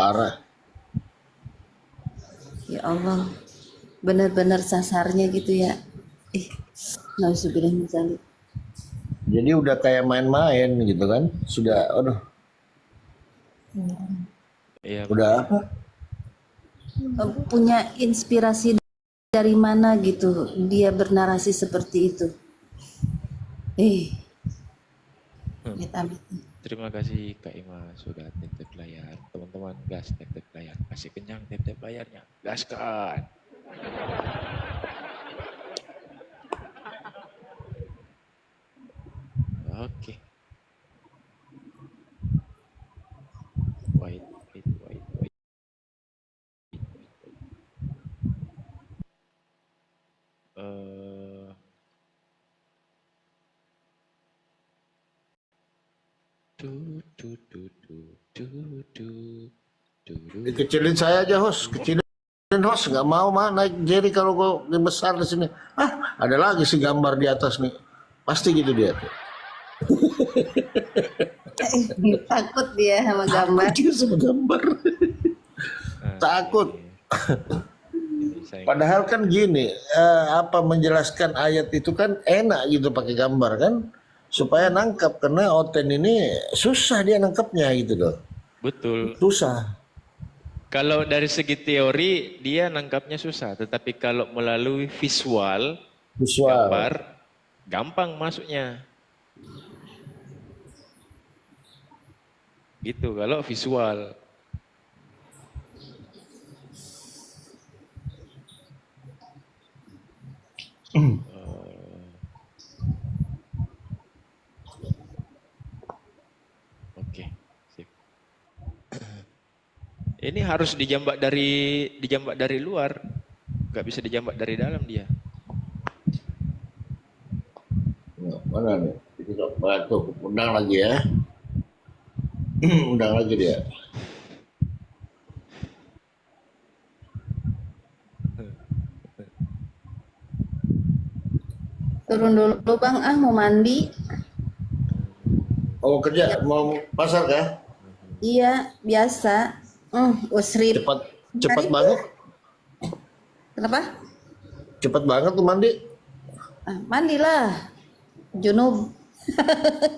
parah. Ya Allah, benar-benar sasarnya gitu ya. Ih, nauzubillah min dzalik. Jadi udah kayak main-main gitu kan. Sudah, aduh, Iya udah betul. apa? Punya inspirasi dari mana gitu dia bernarasi seperti itu. Amit-amit. Terima kasih Kak Ima sudah titip layar. Teman-teman gas titip layar. Kasih kenyang titip layarnya. Gaskan. Oke. Wait. Eh, du, du, du, du, du, du, du, du. Dikecilin saya aja host, kecilin host, nggak mau mah naik Jerry kalau gue besar di sini. Ah, ada lagi si gambar di atas nih. Pasti gitu dia. Takut dia sama gambar. Dia sama gambar. Takut. Saya Padahal kan gini, apa menjelaskan ayat itu kan enak gitu pakai gambar kan, supaya nangkap karena Oten ini susah dia nangkapnya gitu loh, betul. susah. Kalau dari segi teori dia nangkapnya susah, tetapi kalau melalui visual, Visual. gambar, gampang masuknya. Gitu kalau visual. Oke, sip. Ini harus dijambak dari luar, nggak bisa dijambak dari dalam dia. Nah, mana nih? Itu tuh undang lagi ya. Undang lagi dia. Turun dulu Bang, mau mandi. Oh kerja mau pasar kah? Iya, biasa. Usrip. Cepat banget. Kenapa? Cepat banget tuh mandi. Mandilah. Junub.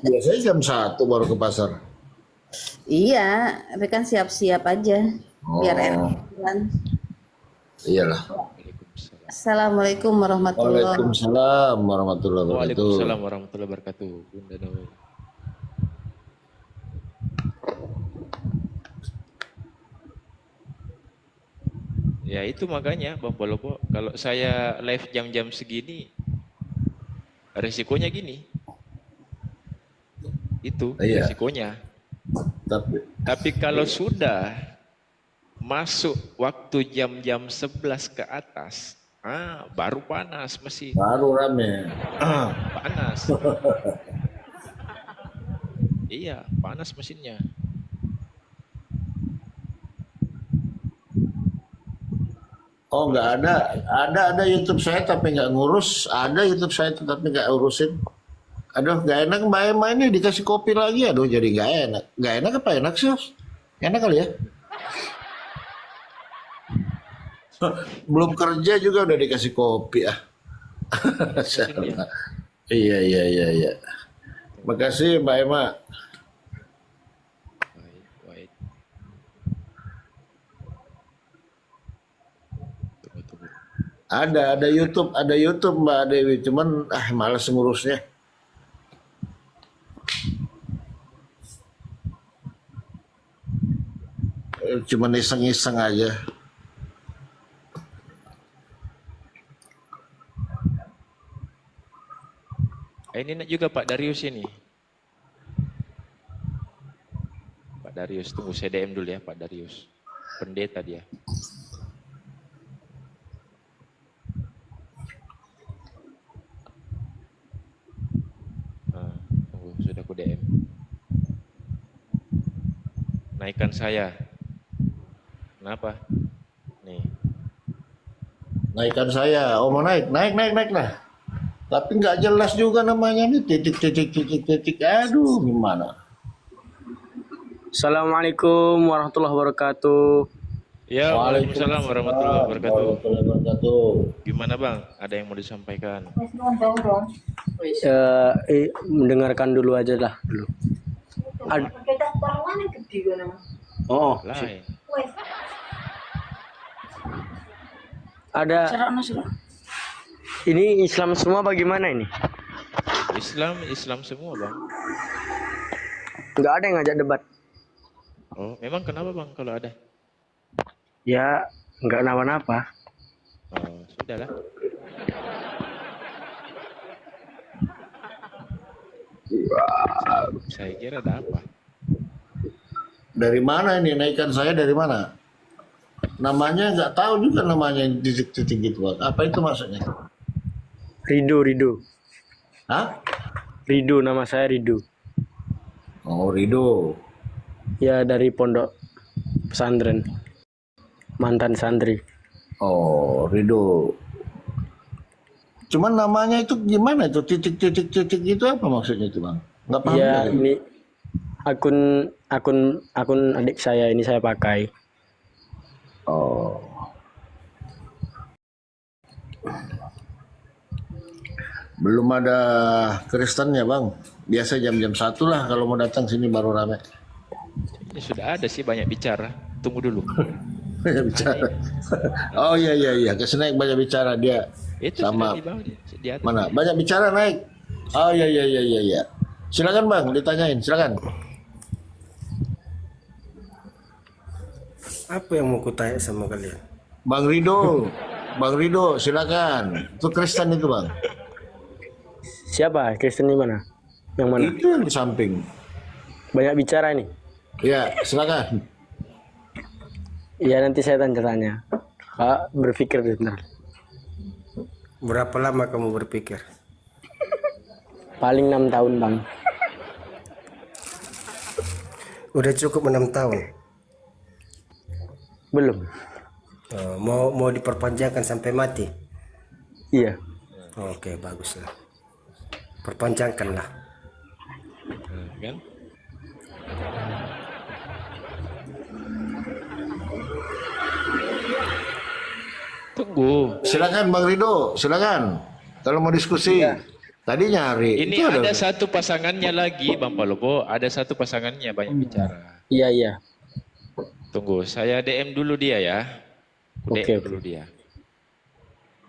Biasanya jam 1 baru ke pasar. Iya, tapi kan siap-siap aja. Biar enak kan. Iyalah. Waalaikumsalam. Assalamualaikum warahmatullahi wabarakatuh. Waalaikumsalam warahmatullahi wabarakatuh. Waalaikumsalam warahmatullahi wabarakatuh. Bunda Nur. Ya itu makanya Bang Polopo, kalau saya live jam-jam segini, resikonya gini. Itu Iya. resikonya. Tapi kalau sudah masuk waktu jam-jam 11 ke atas, baru panas mesin. baru rame. Panas. Iya, panas mesinnya. Oh nggak ada YouTube saya tapi nggak ngurus, ada YouTube saya tapi nggak urusin. Aduh nggak enak Mbak Emma ini dikasih kopi lagi, aduh jadi nggak enak apa enak sih? Enak kali ya? Belum kerja juga udah dikasih kopi ah. Iya. Makasih Mbak Emma. Wait. Tunggu. Ada YouTube Mbak Dewi, cuman malas ngurusnya. Cuman iseng-iseng aja. Ini nak juga Pak Darius ini. Pak Darius, tunggu saya DM dulu ya Pak Darius. Pendeta dia. Tunggu, sudah aku DM. Naikkan saya. Kenapa? Nih. Naikkan saya, oh mau naik lah. Tapi nggak jelas juga namanya nih, titik, aduh gimana? Assalamualaikum warahmatullahi wabarakatuh. Ya, waalaikumsalam warahmatullahi wabarakatuh. warahmatullahi wabarakatuh. Gimana Bang? Ada yang mau disampaikan? Mendengarkan dulu aja lah dulu. Oh, Lain. ada. Ini Islam semua bagaimana ini? Islam semua Bang. Nggak ada yang ngajak debat. Oh, memang kenapa Bang kalau ada? Ya, nggak napa-napa. Oh, sudahlah. Saya kira ada apa? Dari mana ini naikkan saya dari mana? Namanya nggak tahu juga namanya titik-titik gitu. Bang. Apa itu maksudnya? Rido. Hah? Rido, nama saya Rido. Oh, Rido. Ya, dari pondok pesantren. Mantan santri. Oh, Rido. Cuman namanya itu gimana itu titik-titik itu apa maksudnya itu Bang? Nggak paham. Ya, juga. ini akun adik saya ini saya pakai. Oh. Belum ada Kristennya Bang. Biasa jam-jam 1 lah kalau mau datang sini baru rame. Ini sudah ada sih banyak bicara. Tunggu dulu. Banyak bicara. Oh iya. Kesini banyak bicara dia. Itu Sama sudah di bawah di atas. mana? Banyak bicara naik. Oh iya. Silakan Bang, ditanyain. Silakan. Apa yang mau kutanya sama kalian? Bang Rido, silakan. Itu Kristen itu Bang. Siapa? Kristen di mana? Yang mana? Itu yang di samping. Banyak bicara ini. Ya, silakan. Iya, nanti saya tanya. Kak, berpikir bentar. Berapa lama kamu berpikir? Paling 6 tahun, Bang. Udah cukup 6 tahun. Belum. Mau diperpanjangkan sampai mati? Iya. Oke, baguslah. Perpanjangkanlah. Kan? Tunggu. Silakan Bang Rido, silakan. Kalau mau diskusi. Tadi nyari. Ini Itu ada satu pasangannya lagi, Bang Palopo. Ada satu pasangannya banyak bicara. Iya. Tunggu, saya DM dulu dia ya. Oke. DM dulu dia.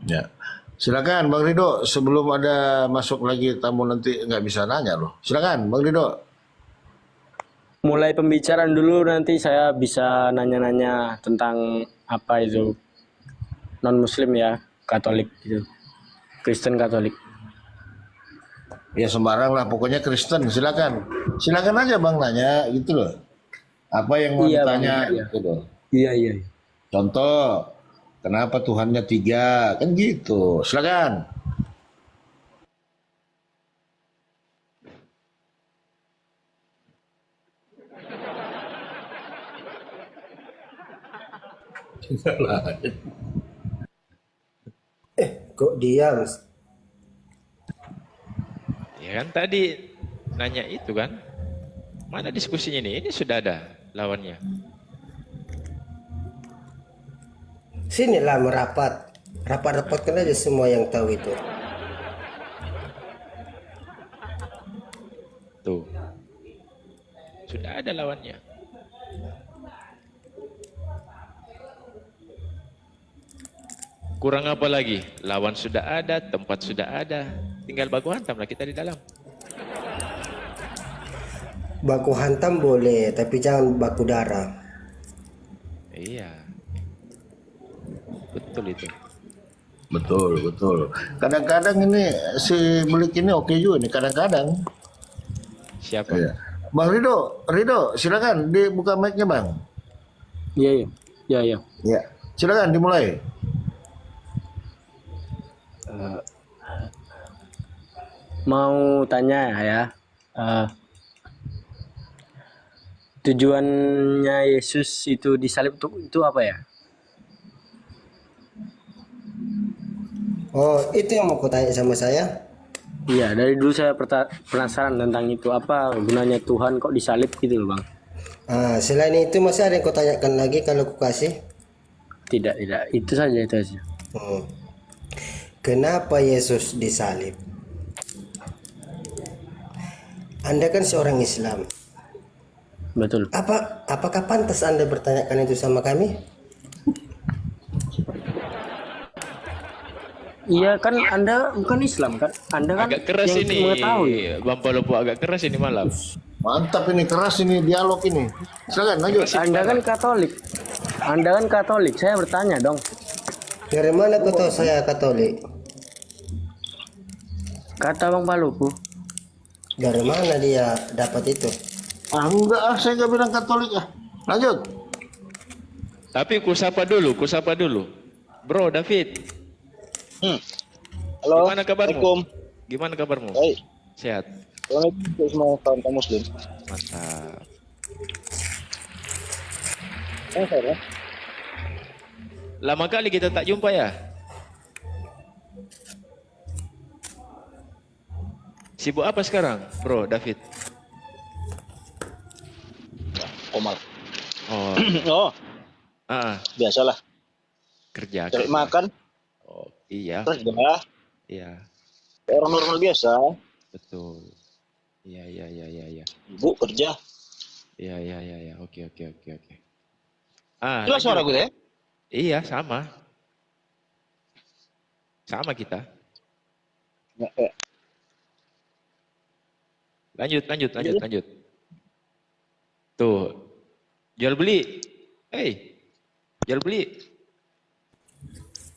Ya. Silakan Bang Rido, sebelum ada masuk lagi tamu nanti nggak bisa nanya loh. Silakan Bang Rido. Mulai pembicaraan dulu, nanti saya bisa nanya-nanya tentang apa itu non-muslim ya, Katolik gitu. Kristen Katolik. Ya sembarang lah, pokoknya Kristen. Silakan. Silakan aja Bang nanya gitu loh. Apa yang mau Iya, ditanya Bang, iya. gitu loh. Iya. Contoh, kenapa Tuhannya 3? Kan gitu. Silakan. Kok diam? Ya kan tadi nanya itu kan. Mana diskusinya ini? Ini sudah ada lawannya. Sinilah merapat. Rapat-rapatkan aja semua yang tahu itu. Tuh. Sudah ada lawannya. Kurang apa lagi? Lawan sudah ada, tempat sudah ada. Tinggal baku hantamlah kita di dalam. Baku hantam boleh, tapi jangan baku darah. Iya. Betul itu. Betul. Kadang-kadang ini si Belik ini oke juga nih. Kadang-kadang. Siapa? Iya. Bang Rido, silakan dibuka mic-nya Bang. Iya. Ya, silakan dimulai. Mau tanya ya. Tujuannya Yesus itu disalib itu apa ya? Oh, itu yang mau kutanya sama saya? Iya, dari dulu saya penasaran tentang itu. Apa gunanya Tuhan kok disalib gitu loh, Bang? Selain itu masih ada yang kau tanyakan lagi kalau ku kasih? Tidak, tidak. Itu saja, itu saja. Hmm. Kenapa Yesus disalib? Anda kan seorang Islam. Betul. Apakah pantas Anda bertanyakan itu sama kami? Iya kan Anda bukan Islam kan? Anda kan Agak keras yang ini, mengetahui. Bang Palopo, agak keras ini malam. Mantap ini, keras ini dialog ini. Silakan lanjut. Anda kan Katolik. Anda kan Katolik. Saya bertanya dong. Dari mana kau tahu saya Katolik? Kata Bang Palupu. Dari mana dia dapat itu? Enggak, saya nggak bilang Katolik ah. Lanjut. Tapi kusapa dulu. Bro David, Halo, gimana kabarmu? Assalamualaikum. Gimana kabarmu? Baik. Sehat. Assalamualaikum semua kawan muslim. Mantap. Saya. Lama kali kita tak jumpa ya? Sibuk apa sekarang, Bro David? Komal. Oh, Oh, biasalah. kerja. Cari makan, Oh, iya. kerja. Iya, Orang normal biasa. betul. Iya. Ibu kerja. Iya. Oke. Jelas suara Lanjut. gue ya? Iya, sama. Sama kita. Ya, Lanjut. Tuh. Jual beli. Jual beli.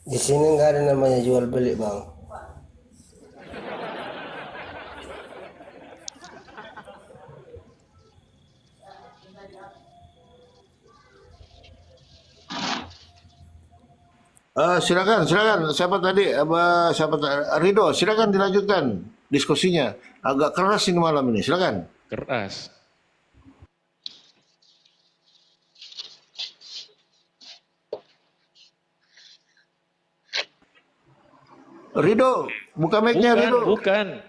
Di sini nggak ada namanya jual beli, Bang. Silakan. Siapa tadi? Rido, silakan dilanjutkan diskusinya. Agak keras ini malam ini. Silakan. Keras. Rido, buka mic-nya Rido. Bukan.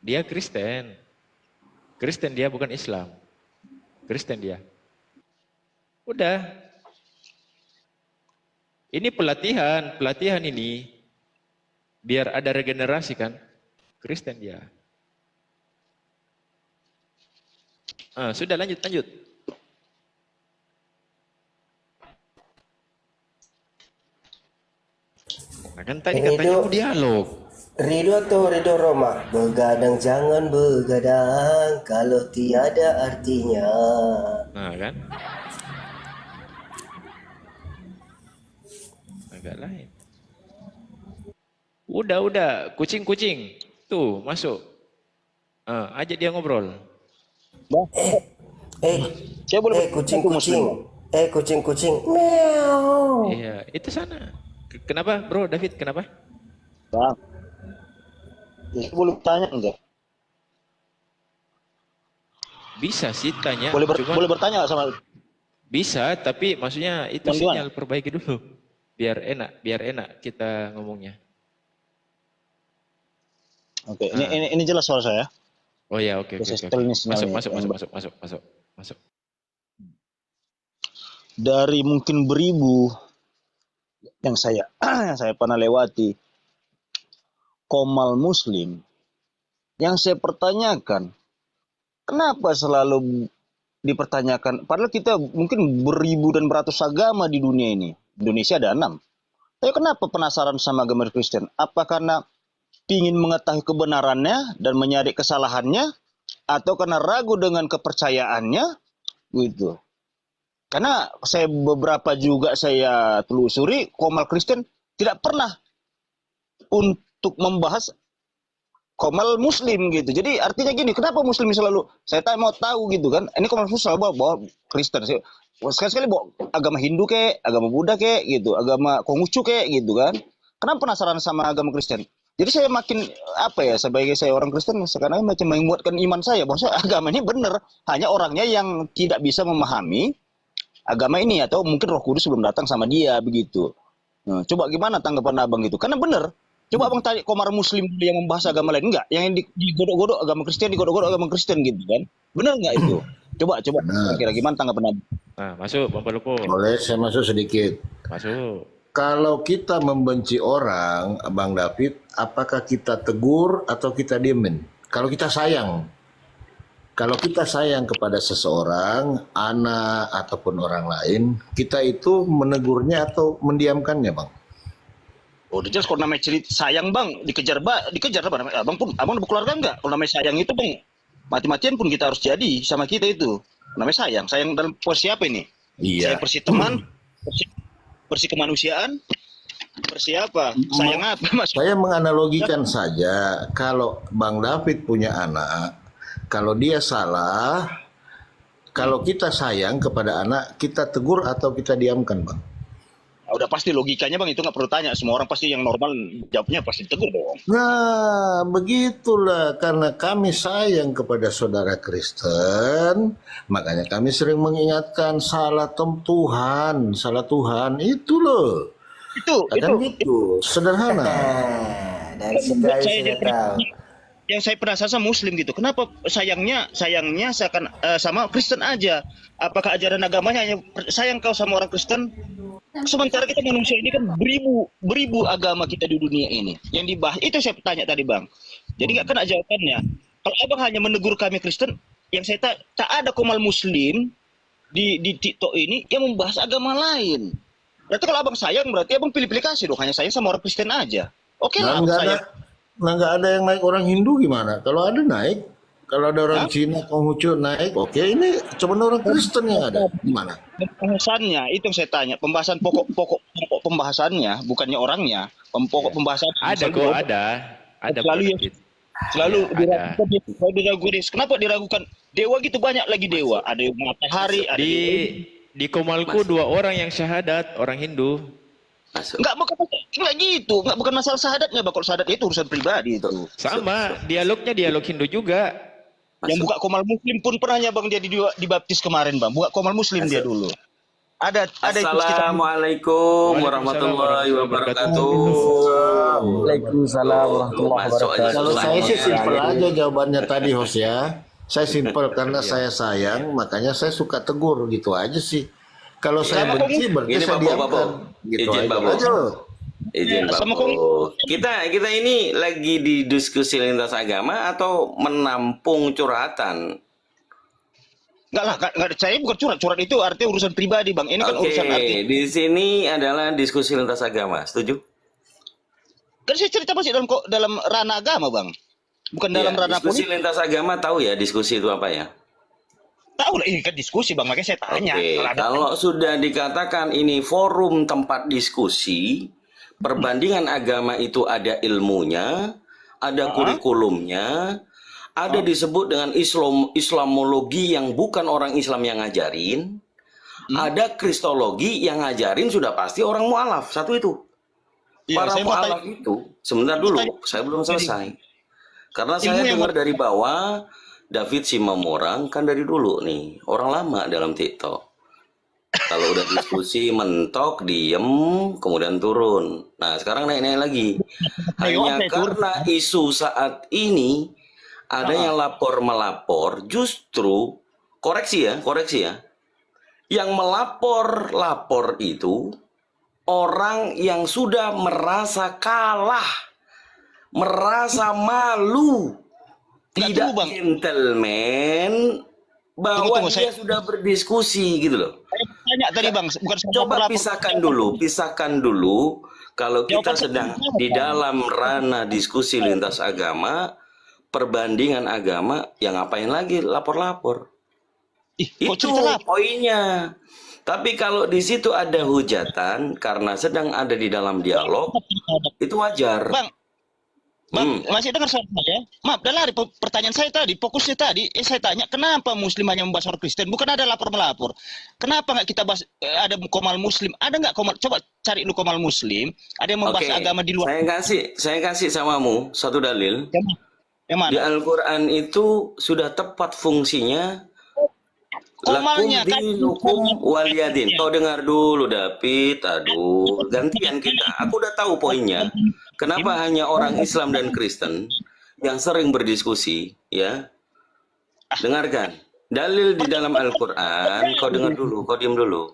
Dia Kristen. Kristen dia, bukan Islam. Kristen dia. Udah. Ini pelatihan ini biar ada regenerasi kan. Kristen dia. Sudah lanjut. Nah, kan tadi katanya mau dialog. Ridho atau Ridho Roma? Begadang jangan begadang kalau tiada artinya. Nah kan. Agak lain. Udah. Kucing. Tuh, masuk. Ajak dia ngobrol. Bang, saya boleh Kucing. Meow. Iya, itu sana. Kenapa, Bro David? Kenapa? Bang, saya boleh tanya enggak? Bisa sih tanya. Boleh bertanya nggak sama? Bisa, tapi maksudnya itu Bang, sinyal perbaiki dulu. Biar enak kita ngomongnya. Oke, ini jelas suara saya. Oh ya, oke. Saya setel ini sinyalnya. Masuk. Dari mungkin beribu yang saya pernah lewati komal muslim, yang saya pertanyakan, kenapa selalu dipertanyakan, padahal kita mungkin beribu dan beratus agama di dunia ini. Indonesia ada 6. Tapi kenapa penasaran sama agama Kristen? Apa karena ingin mengetahui kebenarannya dan mencari kesalahannya, atau karena ragu dengan kepercayaannya, gitu? Karena beberapa juga saya telusuri, komal Kristen tidak pernah untuk membahas komal muslim gitu. Jadi artinya gini, kenapa muslim selalu saya mau tahu gitu kan? Ini komal muslim selalu bawa Kristen. Sekali-sekali bawa agama Hindu kek, agama Buddha kek gitu, agama Konghucu kek gitu kan. Kenapa penasaran sama agama Kristen? Jadi saya makin sebagai saya orang Kristen sekarang macam menguatkan iman saya bahwa agama ini benar, hanya orangnya yang tidak bisa memahami agama ini atau mungkin Roh Kudus belum datang sama dia begitu. Nah, coba gimana tanggapan Abang gitu? Karena benar. Coba Abang tanya komar muslim yang membahas agama lain enggak? Yang digodok-godok agama Kristen, digodok-godok agama Kristen gitu kan. Benar enggak itu? Coba, Nah, kira gimana tanggapan Anda? Nah, masuk Bang Palopo. boleh saya masuk sedikit. Masuk. Kalau kita membenci orang, Bang David, apakah kita tegur atau kita diemin? Kalau kita sayang, kepada seseorang, anak ataupun orang lain, kita itu menegurnya atau mendiamkannya, Bang? Oh, udah jelas kalau namanya cerita sayang bang, dikejar apa namanya? Abang udah berkeluarga enggak? Kalau namanya sayang itu bang, mati-matian pun kita harus jadi sama kita itu. Namanya sayang dalam posisi apa ini? Iya. Sayang versi teman, versi kemanusiaan, versi apa? Sayang apa mas? Saya menganalogikan saja, kalau Bang David punya anak, kalau dia salah, kalau kita sayang kepada anak, kita tegur atau kita diamkan, Bang? Ah, udah pasti logikanya bang, itu nggak perlu tanya. Semua orang pasti yang normal jawabnya pasti tegur dong. Nah, begitulah karena kami sayang kepada saudara Kristen, makanya kami sering mengingatkan salah Tuhan itu loh. Itu Kan gitu, sederhana. Nah, dari situ membuat aja saya sudah jadi tahu. yang saya penasaran sama Muslim gitu. Kenapa sayangnya seakan sama Kristen aja? Apakah ajaran agamanya hanya sayang kau sama orang Kristen? Sementara kita manusia ini kan beribu agama kita di dunia ini. Yang dibahas itu saya tanya tadi bang. Jadi nggak kena jawabannya. Kalau abang hanya menegur kami Kristen, yang saya tak ada komal Muslim di TikTok ini yang membahas agama lain. Berarti kalau abang sayang berarti abang pilih-pilih kasih dong. Hanya sayang sama orang Kristen aja. Oke lah abang sayang. Nggak ada yang naik orang Hindu gimana? Kalau ada naik, kalau ada orang Cina, Konghucu naik, oke. Ini cuma orang Kristen yang ada, gimana? Pembahasannya itu yang saya tanya. Pembahasan pokok pembahasannya, bukannya orangnya. Pokok pembahasan. Ada kok, ada. Ada Selalu Bang ya. David. Selalu Iya, diragukan. Kenapa diragukan? Dewa gitu banyak lagi dewa. Ada yang matahari, ada Di Komalku 2 orang yang syahadat, orang Hindu. Masuk. enggak gitu. Enggak bukan masalah sahadatnya, Bang. Kalau sahadat itu urusan pribadi itu. Sama, dialognya dialog Hindu juga. Yang buka komal muslim pun pernahnya Bang dia dibaptis kemarin, Bang. Buka komal muslim dia dulu. Ada itu sekitar Assalamualaikum warahmatullahi wabarakatuh. Waalaikumsalam warahmatullahi Masuk aja wabarakatuh. Kalau saya sih susahnya. simpel aja jawabannya tadi, host ya. Saya simpel karena saya sayang, makanya saya suka tegur gitu aja sih. Kalau saya benci berarti Gini, saya Bapak, diamkan. Gitu izin, aja. Bapak. Aja loh. Izin Sama Bapak. Kita ini lagi di diskusi lintas agama atau menampung curhatan? enggak lah, enggak saya bukan curhat itu artinya urusan pribadi, Bang. Ini kan Oke, urusan arti. di sini adalah diskusi lintas agama. Setuju? Kan saya cerita masih dalam ranah agama, Bang. Bukan dalam Iya, ranah diskusi politik. lintas agama tahu ya diskusi itu apa ya? Tahu lah ini kan diskusi, Bang. Makanya saya tanya. Oke, Kalau ada- kalau sudah dikatakan ini forum tempat diskusi, perbandingan agama itu ada ilmunya, ada kurikulumnya, ada disebut dengan Islamologi yang bukan orang Islam yang ngajarin, ada Kristologi yang ngajarin sudah pasti orang mualaf. Satu itu. Iya, Para saya mau mualaf itu, sebentar dulu, saya belum selesai. Karena saya yang- dengar dari bawah, David Simamorang kan dari dulu nih, orang lama dalam TikTok. Kalau udah diskusi mentok, diem, kemudian turun. Nah sekarang naik-naik lagi. Hanya karena isu saat ini ada yang lapor-melapor, justru koreksi ya. Yang melapor-lapor itu orang yang sudah merasa kalah, merasa malu, tidak Bang. gentleman, bahwa Tunggu, dia sudah berdiskusi gitu loh. Saya tanya tadi, Bang. Bukan saya Coba lapor. pisahkan dulu. Kalau kita Jawaban sedang saya, di Bang. dalam ranah diskusi lintas agama, perbandingan agama, yang ngapain lagi lapor-lapor? Ih, kok Itu cerita lapor? poinnya. Tapi kalau di situ ada hujatan karena sedang ada di dalam dialog, itu wajar. Bang, masih dengar suara saya? Maaf, dah lari pertanyaan saya tadi, fokusnya tadi, saya tanya, kenapa Muslim hanya membahas orang Kristen? Bukan ada lapor-melapor. Kenapa nggak kita bahas, ada komal Muslim? Ada nggak komal? Coba cari lu komal Muslim, ada yang membahas Oke, agama di luar. saya kasih samamu satu dalil. Yang mana? Di Al-Quran itu sudah tepat fungsinya. Komalnya Lakum kan. dinukum waliyadin. Kau dengar dulu David. Aduh, gantian kita. Aku udah tahu poinnya. Kenapa hanya orang Islam dan Kristen yang sering berdiskusi, ya? Dengarkan. Dalil di dalam Al-Quran, kau dengar dulu, kau diam dulu.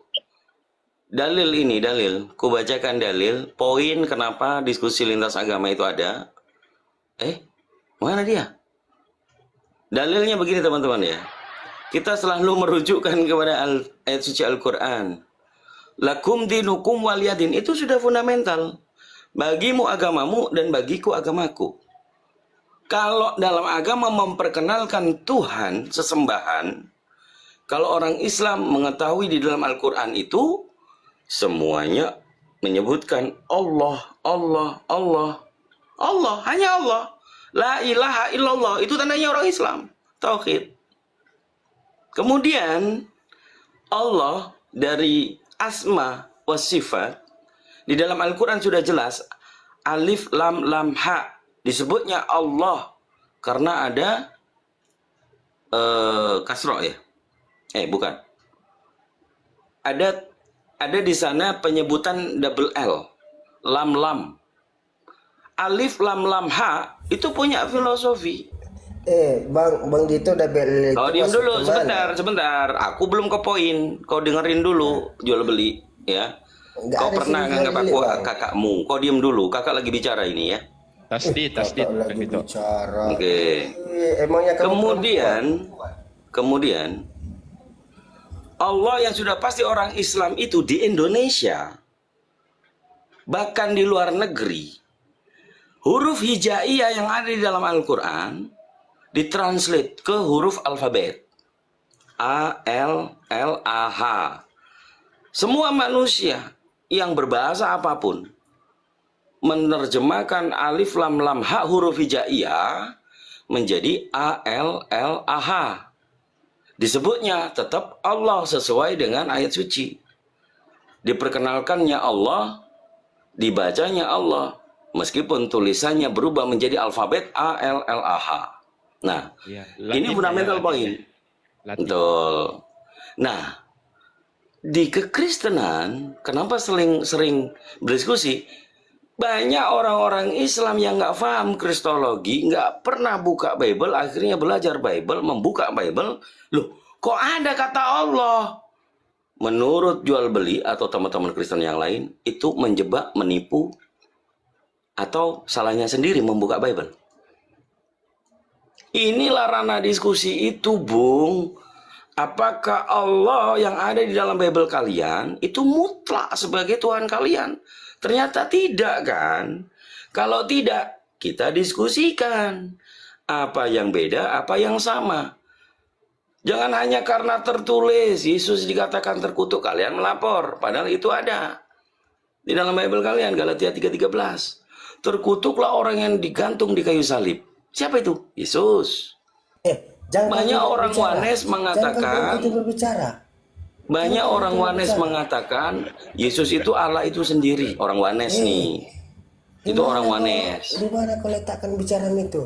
Dalil ini, dalil. Ku bacakan dalil, poin kenapa diskusi lintas agama itu ada. Mana dia? Dalilnya begini teman-teman ya. Kita selalu merujukkan kepada ayat suci Al-Quran. Lakum dinukum waliyadin. Itu sudah fundamental. Bagimu agamamu dan bagiku agamaku. Kalau dalam agama memperkenalkan Tuhan, sesembahan. Kalau orang Islam mengetahui di dalam Al-Quran itu, semuanya menyebutkan Allah, Allah, Allah. Allah, hanya Allah. La ilaha illallah. Itu tandanya orang Islam. Tauhid. Kemudian Allah dari asma wa sifat di dalam Al-Quran sudah jelas alif lam lam ha disebutnya Allah karena ada kasroh ya. Bukan. Ada di sana penyebutan double L, lam lam. Alif lam lam ha itu punya filosofi. Bang Dito udah beli. Kau diam dulu sebentar. Aku belum ke poin. Kau dengerin dulu jual beli ya. Kau pernah nganggap aku kakakmu. Kau diam dulu. Kakak lagi bicara ini ya. Tasdid. Lagi bicara. Oke. Emangnya kamu Kemudian Allah yang sudah pasti orang Islam itu di Indonesia, bahkan di luar negeri, huruf hijaiyah yang ada di dalam Al-Quran ditranslate ke huruf alfabet A, L, L, A, H. Semua manusia yang berbahasa apapun menerjemahkan alif lam lam ha huruf hijaiyah menjadi A, L, L, A, H. Disebutnya tetap Allah sesuai dengan ayat suci. Diperkenalkannya Allah, dibacanya Allah, meskipun tulisannya berubah menjadi alfabet A, L, L, A, H. Nah, ini fundamental poin. Betul. Nah, di kekristenan, kenapa sering berdiskusi? Banyak orang-orang Islam yang nggak paham kristologi, nggak pernah buka Bible, akhirnya belajar Bible, membuka Bible. Loh, kok ada kata Allah? Menurut jual beli atau teman-teman Kristen yang lain, itu menjebak, menipu, atau salahnya sendiri membuka Bible. Inilah ranah diskusi itu, Bung. Apakah Allah yang ada di dalam Bible kalian itu mutlak sebagai Tuhan kalian? Ternyata tidak kan? Kalau tidak, kita diskusikan. Apa yang beda, apa yang sama. Jangan hanya karena tertulis, Yesus dikatakan terkutuk, kalian melapor. Padahal itu ada. Di dalam Bible kalian, Galatia 3:13. Terkutuklah orang yang digantung di kayu salib. Siapa itu? Yesus. Banyak orang Wanes mengatakan, banyak orang Wanes mengatakan Yesus itu Allah itu sendiri. Orang Wanes nih. Itu orang Wanes. Di mana kau letakkan bicara itu?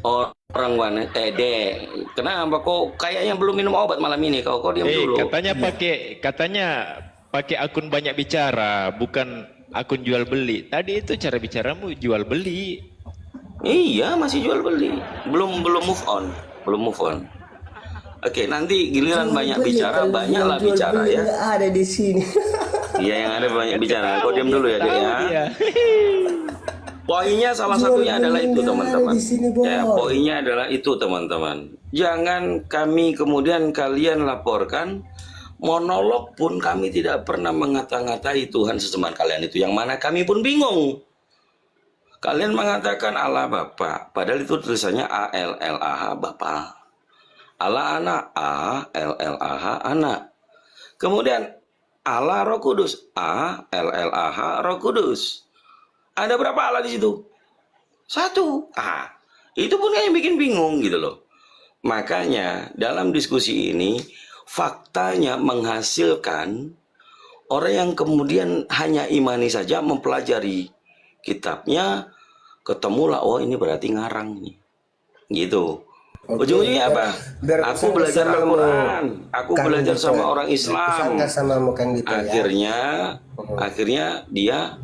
Orang Wanes. Dek, kenapa kok kayaknya belum minum obat malam ini? Kau diam dulu. Katanya pakai akun banyak bicara, bukan akun jual beli. Tadi itu cara bicaramu jual beli. Iya, masih jual beli. Belum move on. Oke, nanti giliran banyak bicara, banyaklah bicara ya. Ada di sini. Iya, yang ada banyak bicara. Kau diam dulu ya, Dek ya. Poinnya salah satunya adalah itu, teman-teman. Ya, poinnya adalah itu, teman-teman. Jangan kemudian kalian laporkan monolog pun kami tidak pernah mengata-ngatai Tuhan sesembahan kalian itu. Yang mana kami pun bingung. Kalian mengatakan Allah Bapa, padahal itu tulisannya A L L A H Bapa. Allah Anak, A L L A H Anak. Kemudian Allah Roh Kudus, A L L A H Roh Kudus. Ada berapa Allah di situ? 1. Itu pun yang bikin bingung gitu loh. Makanya dalam diskusi ini faktanya menghasilkan orang yang kemudian hanya imani saja, mempelajari kitabnya, ketemulah ini berarti ngarang nih. Gitu. Ujung-ujungnya apa? Aku belajar Al-Quran, aku belajar sama orang Islam. Akhirnya dia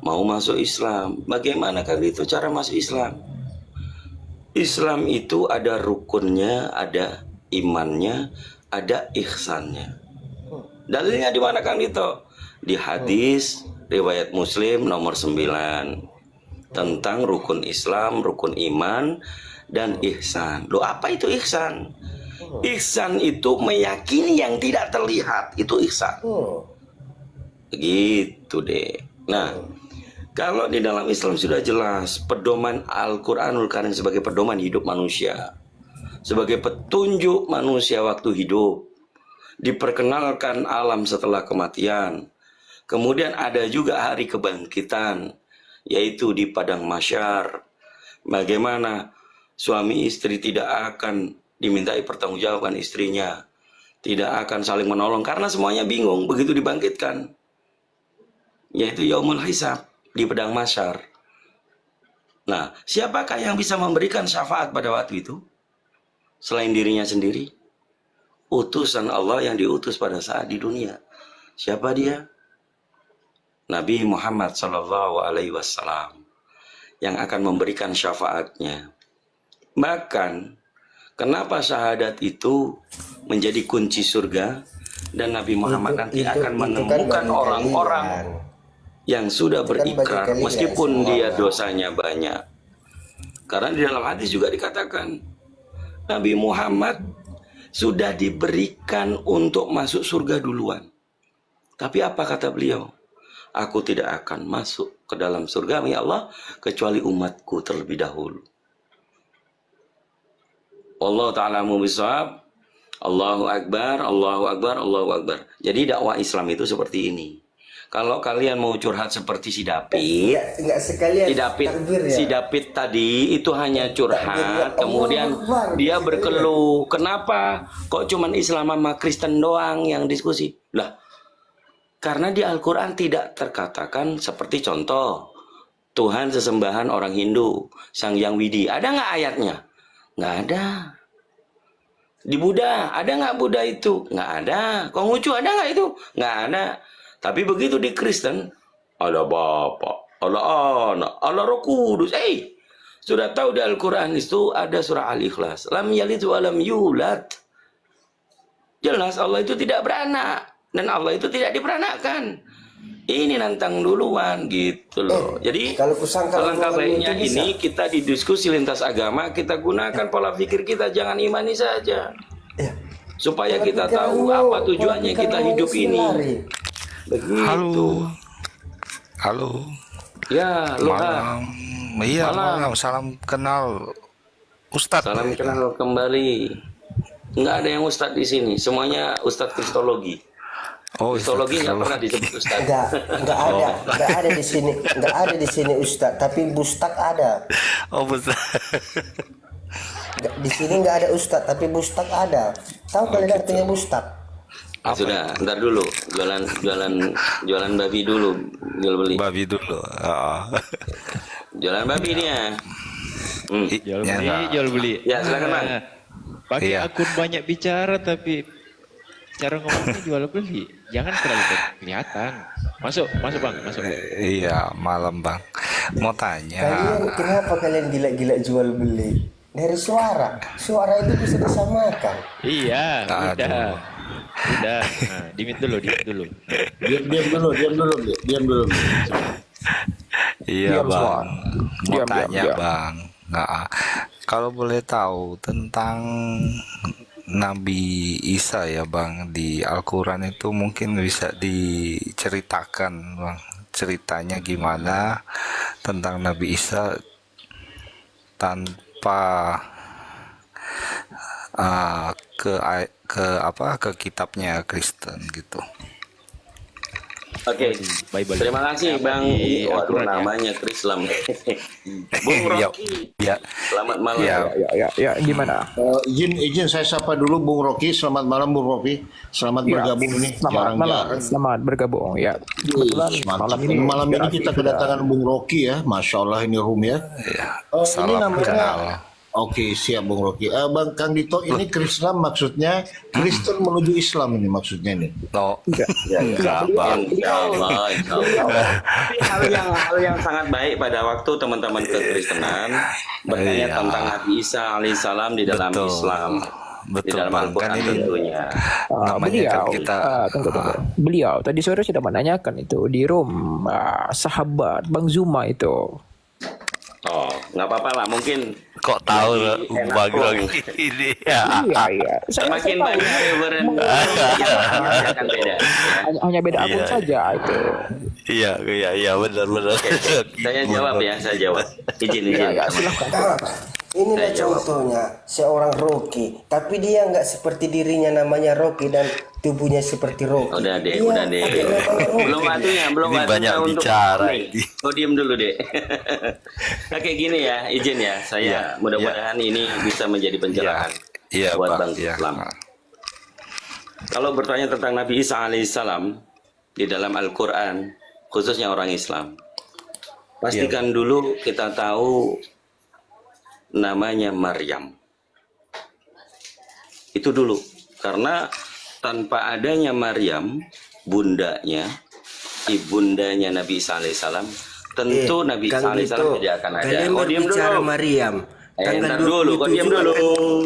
mau masuk Islam. Bagaimana kan itu cara masuk Islam? Islam itu ada rukunnya, ada imannya, ada ihsannya. Dalilnya di mana Kang Dito? Di hadis riwayat Muslim nomor 9 tentang rukun Islam, rukun iman, dan ihsan. Loh, apa itu ihsan? Ihsan itu meyakini yang tidak terlihat, itu ihsan. Gitu deh. Nah, kalau di dalam Islam sudah jelas pedoman Al-Quranul Karim sebagai pedoman hidup manusia, sebagai petunjuk manusia waktu hidup, diperkenalkan alam setelah kematian. Kemudian ada juga hari kebangkitan, yaitu di padang mahsyar. Bagaimana suami istri tidak akan dimintai pertanggungjawaban istrinya, tidak akan saling menolong karena semuanya bingung begitu dibangkitkan, yaitu yaumul hisab di padang mahsyar. Nah, siapakah yang bisa memberikan syafaat pada waktu itu selain dirinya sendiri? Utusan Allah yang diutus pada saat di dunia. Siapa dia? Nabi Muhammad SAW yang akan memberikan syafaatnya. Bahkan kenapa syahadat itu menjadi kunci surga, dan Nabi Muhammad nanti akan menemukan orang-orang yang sudah berikrar meskipun dia dosanya banyak. Karena di dalam hadis juga dikatakan Nabi Muhammad sudah diberikan untuk masuk surga duluan. Tapi apa kata beliau? Aku tidak akan masuk ke dalam surga ya Allah kecuali umatku terlebih dahulu. Allah Ta'ala mubisawab. Allahu Akbar, Allahu Akbar, Allahu Akbar. Jadi dakwah Islam itu seperti ini. Kalau kalian mau curhat seperti si David, Enggak sekalian takbir ya. si David tadi itu hanya curhat, kemudian dia berkeluh. Kenapa? Kok cuman Islam sama Kristen doang yang diskusi? Lah, karena di Al-Quran tidak terkatakan seperti contoh Tuhan sesembahan orang Hindu, Sang Hyang Widi. Ada nggak ayatnya? Nggak ada. Di Buddha, ada nggak Buddha itu? Nggak ada. Konghucu ada nggak itu? Nggak ada. Tapi begitu di Kristen, ada Bapa, ada Anak, ada Roh Kudus. Sudah tahu di Al-Quran itu ada surah Al-Ikhlas. Lam yalid wa lam yulad. Jelas Allah itu tidak beranak. Dan Allah itu tidak diperanakkan. Ini nantang duluan gitu loh. Jadi alangkah baiknya ini kita di diskusi lintas agama, kita gunakan pola pikir kita, jangan imani saja. Supaya kita tahu apa tujuannya kita hidup ini. Begitu. Halo. Ya, Malam. Iya, malam. Salam kenal Ustadz. Salam kenal kembali. Nggak ada yang Ustadz di sini, semuanya Ustadz Kristologi. Oh, Kristologi nggak pernah disebut Ustadz. Enggak ada di sini, enggak ada di sini Ustadz, tapi Bustak ada. Oh, Ustadz. Di sini enggak ada Ustadz, tapi Bustak ada. Tahu kalian artinya Bustak? Sudah, ntar dulu jualan babi dulu, jual beli. Babi dulu. Jualan babi nih ya. Jual beli. Ya, silakan Bang. Pakai Iya. akun banyak bicara tapi cara ngomongnya jual beli. Jangan terlalu kelihatan. Masuk Bang, masuk. Iya, malam Bang. Mau tanya. Kenapa kalian gila-gila jual beli? Dari suara itu bisa disamakan. Iya, Aduh. udah. Nah, dimit dulu. Nah. Diam dulu. Iya Diam, Bang. Suan. Mau Diam, tanya diam. Bang. Nah, kalau boleh tahu tentang Nabi Isa ya Bang, di Al-Quran itu mungkin bisa diceritakan Bang, ceritanya gimana tentang Nabi Isa tanpa ke kitabnya Kristen gitu. Oke, Bible. terima kasih Bang. Di Waduh, Al-Quran ya. namanya Krislam. Bung Rocky, Ya, selamat malam. Ya, gimana? Izin saya sapa dulu Bung Rocky. Selamat malam Bung Rocky. Selamat bergabung nih. Selamat malam. Jarang-jarang. Selamat bergabung ya. Kebetulan Mantap. malam ini kita sudah- kedatangan Bung Rocky ya. Masya Allah ini room ya. Ini salam namanya. kenal. Oke, siap Bung Rocky. Bang Kang Dito, ini Krislam maksudnya Kristen menuju Islam ini maksudnya nih. No, enggak Bang. Insya Allah. Tapi hal yang sangat baik pada waktu teman-teman kekristenan bertanya Iya. tentang Nabi Isa alaihissalam di dalam Betul. Islam. di betul dalam Bang. Kan Al-Quran ini tentunya. namanya kan Beliau, kita tunggu. Beliau tadi sore sudah menanyakan itu di room sahabat Bang Zuma itu. Oh, nggak apa-apa lah. Mungkin kok tahu lagi enak Bang plong. ini ya. Iya. Semakin banyak referensi yang akan beda. Ya. Hanya beda akun Iya. saja itu. Iya benar. Oke, saya jawab ya, saya jawab. Izin. Ya, teman-teman. Inilah Saya jawab. contohnya seorang Rocky, tapi dia nggak seperti dirinya namanya Rocky dan tubuhnya seperti Rocky. Udah deh, Dia udah deh. pakai nama Rocky. Belum waktunya, belum Ini waktunya banyak untuk bicara nih. ini. Kau diem dulu deh. Oke, gini ya, izin ya. Saya Iya, mudah-mudahan ini bisa menjadi pencerahan Iya buat Bang. Bang Iya. Islam. Kalau bertanya tentang Nabi Isa alaihissalam di dalam Al-Quran, khususnya orang Islam, pastikan dulu kita tahu namanya Maryam. Itu dulu. Karena tanpa adanya Maryam, bundanya, ibundanya Nabi Isa alaihissalam, tentu Nabi Isa Kang alaihissalam Dito, tidak akan ada. kalian Oh, diam berbicara dulu. Maryam. Ntar dulu, kau diam dulu.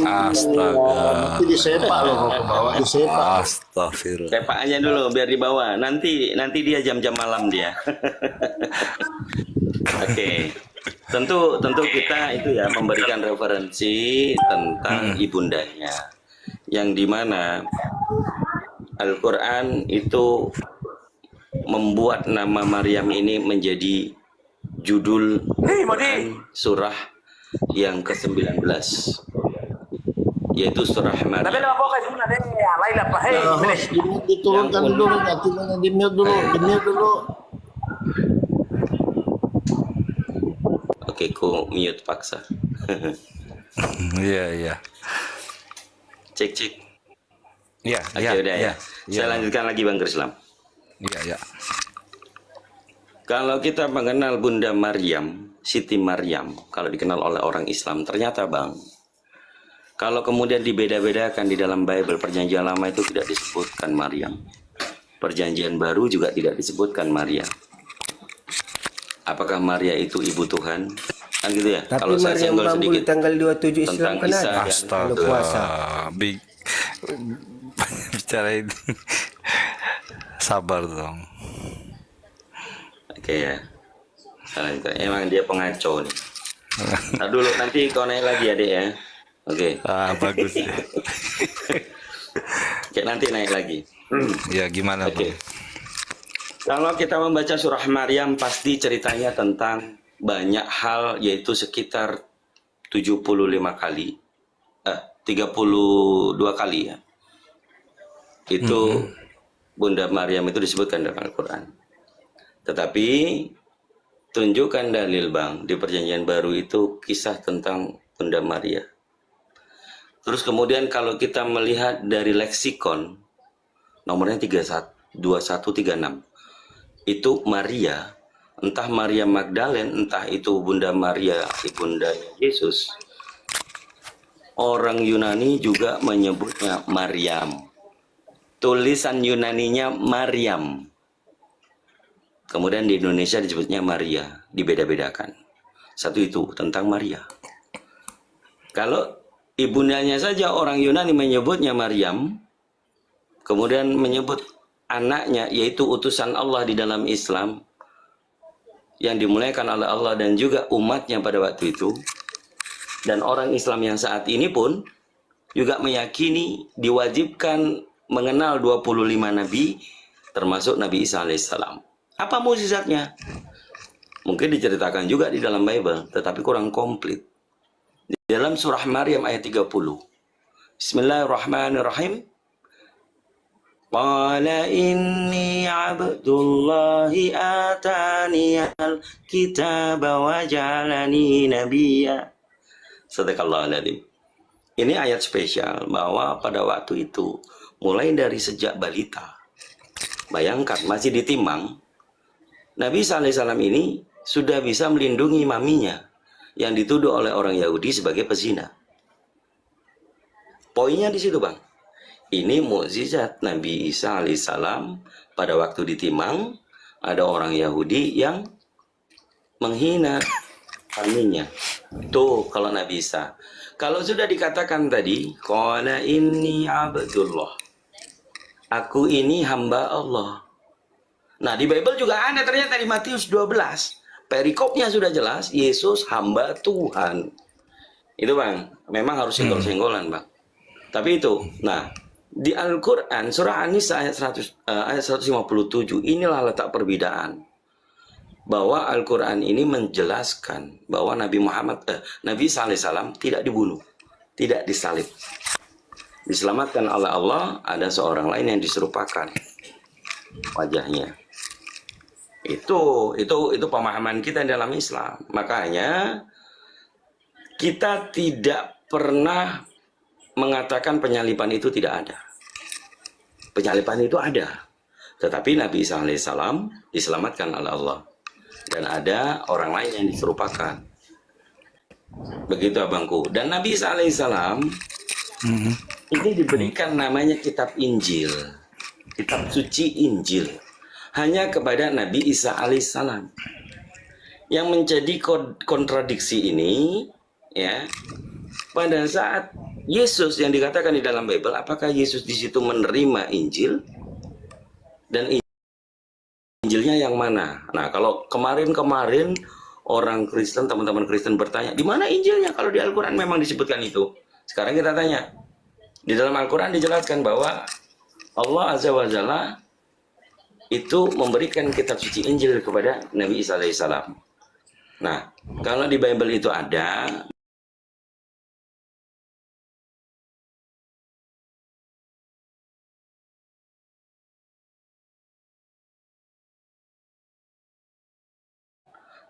Astaga. Nanti disepak loh mau ke bawah, disepak. Astagfirullah. Sepakannya dulu biar dibawa. Nanti dia jam-jam malam dia. Oke. Tentu kita itu ya memberikan referensi tentang ibundanya. Yang dimana Al-Quran itu membuat nama Maryam ini menjadi judul Quran surah yang ke-19, yaitu surah Maryam. Host, diturunkan dulu, nanti di-mute dulu. Oke, ku mute paksa. Iya. Cek. Iya, Oke, udah ya. Saya lanjutkan lagi Bang Krislam. Iya. Kalau kita mengenal Bunda Maryam, Siti Maryam, kalau dikenal oleh orang Islam, ternyata Bang, kalau kemudian dibeda-bedakan di dalam Bible, Perjanjian Lama itu tidak disebutkan Maryam. Perjanjian Baru juga tidak disebutkan Maria. Apakah Maria itu ibu Tuhan? Kan gitu ya. Tapi Kalau saya Maryam senggol Bambul sedikit tanggal 27 Islam tentang kan Isa ada. dan Kalau puasa. Big bicara ini. Sabar dong. Oke ya. Emang dia pengacau nih. Nah dulu nanti kau naik lagi adik ya. Oke. Bagus ya. Oke, nanti naik lagi. Ya gimana Oke. Bang? Kalau kita membaca surah Maryam pasti ceritanya tentang banyak hal, yaitu sekitar 75 kali. 32 kali ya. Itu Bunda Maryam itu disebutkan dalam Al-Quran. Tetapi tunjukkan dalil Bang, di Perjanjian Baru itu kisah tentang Bunda Maria. Terus kemudian kalau kita melihat dari leksikon, nomornya 2136. Itu Maria, entah Maria Magdalene, entah itu Bunda Maria, ibunda Yesus. Orang Yunani juga menyebutnya Maryam. Tulisan Yunaninya Maryam. Kemudian di Indonesia disebutnya Maria, dibeda-bedakan. Satu itu tentang Maria. Kalau ibundanya saja orang Yunani menyebutnya Maryam, kemudian menyebut anaknya yaitu utusan Allah di dalam Islam yang dimuliakan oleh Allah dan juga umatnya pada waktu itu, dan orang Islam yang saat ini pun juga meyakini diwajibkan mengenal 25 nabi termasuk Nabi Isa alaihissalam. Apa mukjizatnya? Mungkin diceritakan juga di dalam Bible, tetapi kurang komplit. Di dalam surah Maryam ayat 30. Bismillahirrahmanirrahim. Qala inni abdullahi ataniyal kitaba wa ja'alani nabiyya. Sadaqallahul adzim. Ini ayat spesial bahwa pada waktu itu mulai dari sejak balita, bayangkan masih ditimang, Nabi Isa alaihissalam ini sudah bisa melindungi maminya yang dituduh oleh orang Yahudi sebagai pezina. Poinnya di situ Bang. Ini mukjizat Nabi Isa alaihissalam pada waktu ditimang, ada orang Yahudi yang menghina maminya. Tuh kalau Nabi Isa. Kalau sudah dikatakan tadi, qala inni abdullah. Aku ini hamba Allah. Nah, di Bible juga ada ternyata di Matius 12. Perikopnya sudah jelas, Yesus hamba Tuhan. Itu Bang, memang harus senggol-senggolan Bang. Tapi itu, nah, di Al-Quran, surah An-Nisa ayat 157, inilah letak perbedaan. Bahwa Al-Quran ini menjelaskan bahwa Nabi Isa alaihissalam tidak dibunuh, tidak disalib. Diselamatkan oleh Allah, ada seorang lain yang diserupakan wajahnya. Itu pemahaman kita dalam Islam. Makanya kita tidak pernah mengatakan penyaliban itu tidak ada. Penyaliban itu ada. Tetapi Nabi Isa alaihissalam diselamatkan oleh Allah. Dan ada orang lain yang diserupakan. Begitu abangku. Dan Nabi Isa alaihissalam ini diberikan namanya kitab Injil. Kitab suci Injil. Hanya kepada Nabi Isa alaihissalam. Yang menjadi kontradiksi ini, ya, pada saat Yesus yang dikatakan di dalam Bible, apakah Yesus di situ menerima Injil? Dan Injilnya yang mana? Nah, kalau kemarin orang Kristen, teman-teman Kristen bertanya, di mana Injilnya? Kalau di Al-Quran memang disebutkan itu. Sekarang kita tanya, di dalam Al-Quran dijelaskan bahwa Allah Azza wa Jalla itu memberikan kitab suci Injil kepada Nabi Isa alaihissalam. Nah, kalau di Bible itu ada,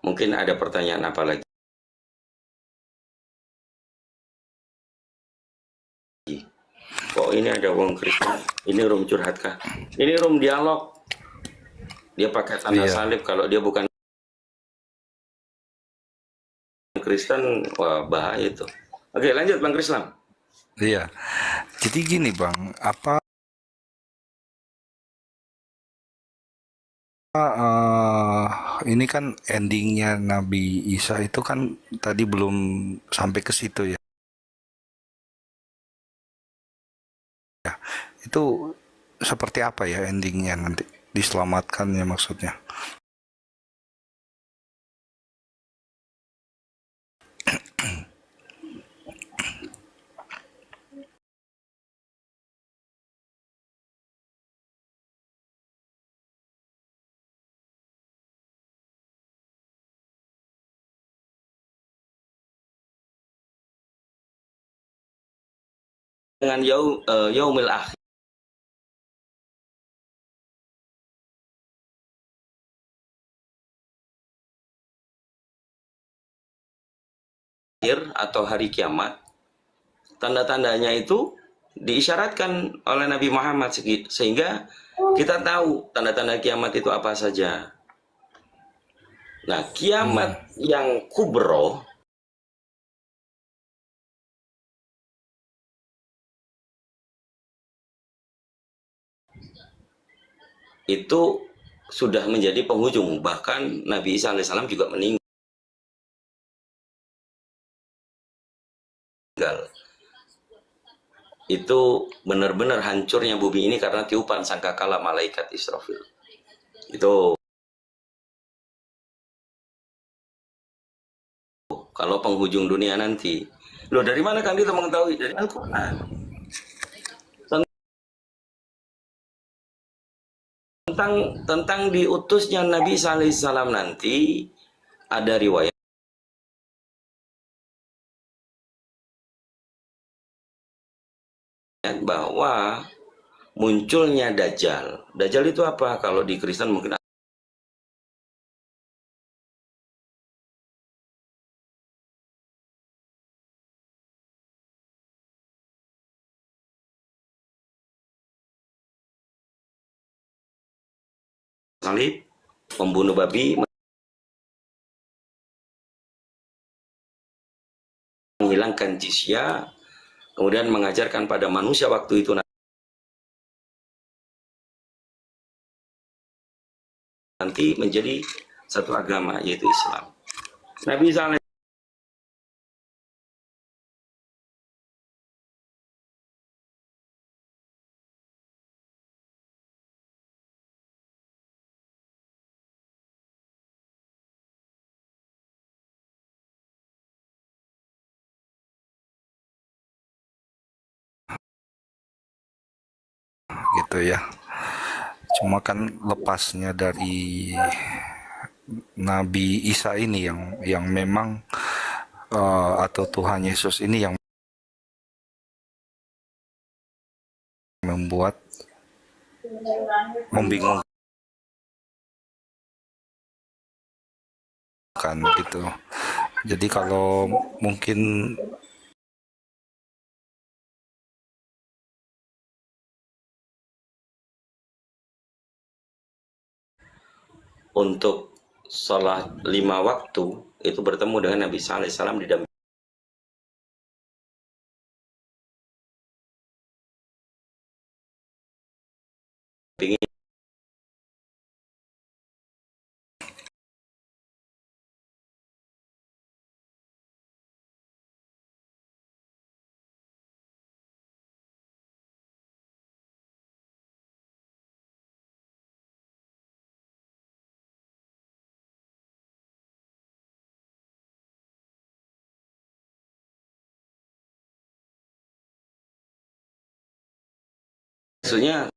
mungkin ada pertanyaan apa lagi? Kok ini ada wong Kristen? Ini room curhat kah? Ini room dialog. Dia pakai tanda salib. Kalau dia bukan Kristen, wah bahaya itu. Oke, lanjut Bang Krislam. Iya. Jadi gini Bang, apa ini kan endingnya Nabi Isa itu kan tadi belum sampai ke situ ya. Itu seperti apa ya endingnya nanti? Diselamatkannya maksudnya. Dengan yaumil akhir. Atau hari kiamat, tanda-tandanya itu diisyaratkan oleh Nabi Muhammad sehingga kita tahu tanda-tanda kiamat itu apa saja. Nah, kiamat yang kubro itu sudah menjadi penghujung, bahkan Nabi Isa alaihissalam juga meninggal. Itu benar-benar hancurnya bumi ini karena tiupan sangkakala malaikat Israfil. Itu kalau penghujung dunia nanti. Loh, dari mana kan kita mengetahui? Dari Al-Quran. Tentang diutusnya Nabi Isa alaihissalam nanti ada riwayat bahwa munculnya Dajjal. Dajjal itu apa? Kalau di Kristen mungkin salib, pembunuh babi, menghilangkan jizya, kemudian mengajarkan pada manusia waktu itu nanti menjadi satu agama, yaitu Islam. Nabi Isa gitu ya. Cuma kan lepasnya dari Nabi Isa ini yang memang atau Tuhan Yesus ini yang membuat membingungkan gitu. Jadi kalau mungkin untuk sholat 5 waktu itu bertemu dengan Nabi Isa alaihissalam didampingi maksudnya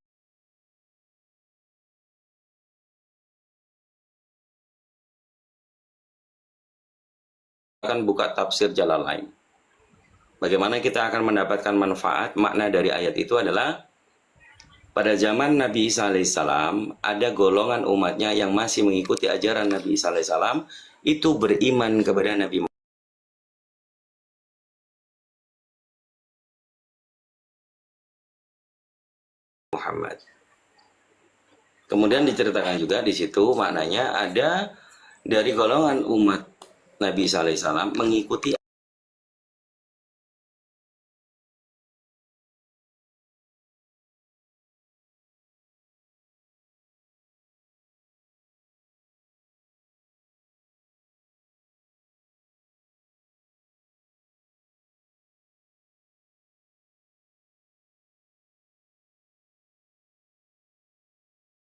akan buka tafsir Jalalain. Bagaimana kita akan mendapatkan manfaat makna dari ayat itu adalah pada zaman Nabi Isa alaihissalam ada golongan umatnya yang masih mengikuti ajaran Nabi Isa alaihissalam itu beriman kepada Nabi Muhammad. Kemudian diceritakan juga di situ maknanya ada dari golongan umat Nabi Isa alaihissalam mengikuti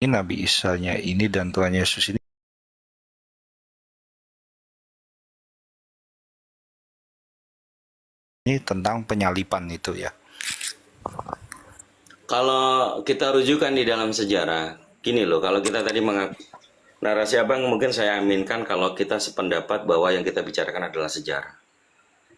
Nabi Isa-nya ini dan Tuhan Yesus ini tentang penyalipan itu ya. kalau kita rujukan di dalam sejarah, gini loh, kalau kita tadi narasi abang mungkin saya aminkan kalau kita sependapat bahwa yang kita bicarakan adalah sejarah.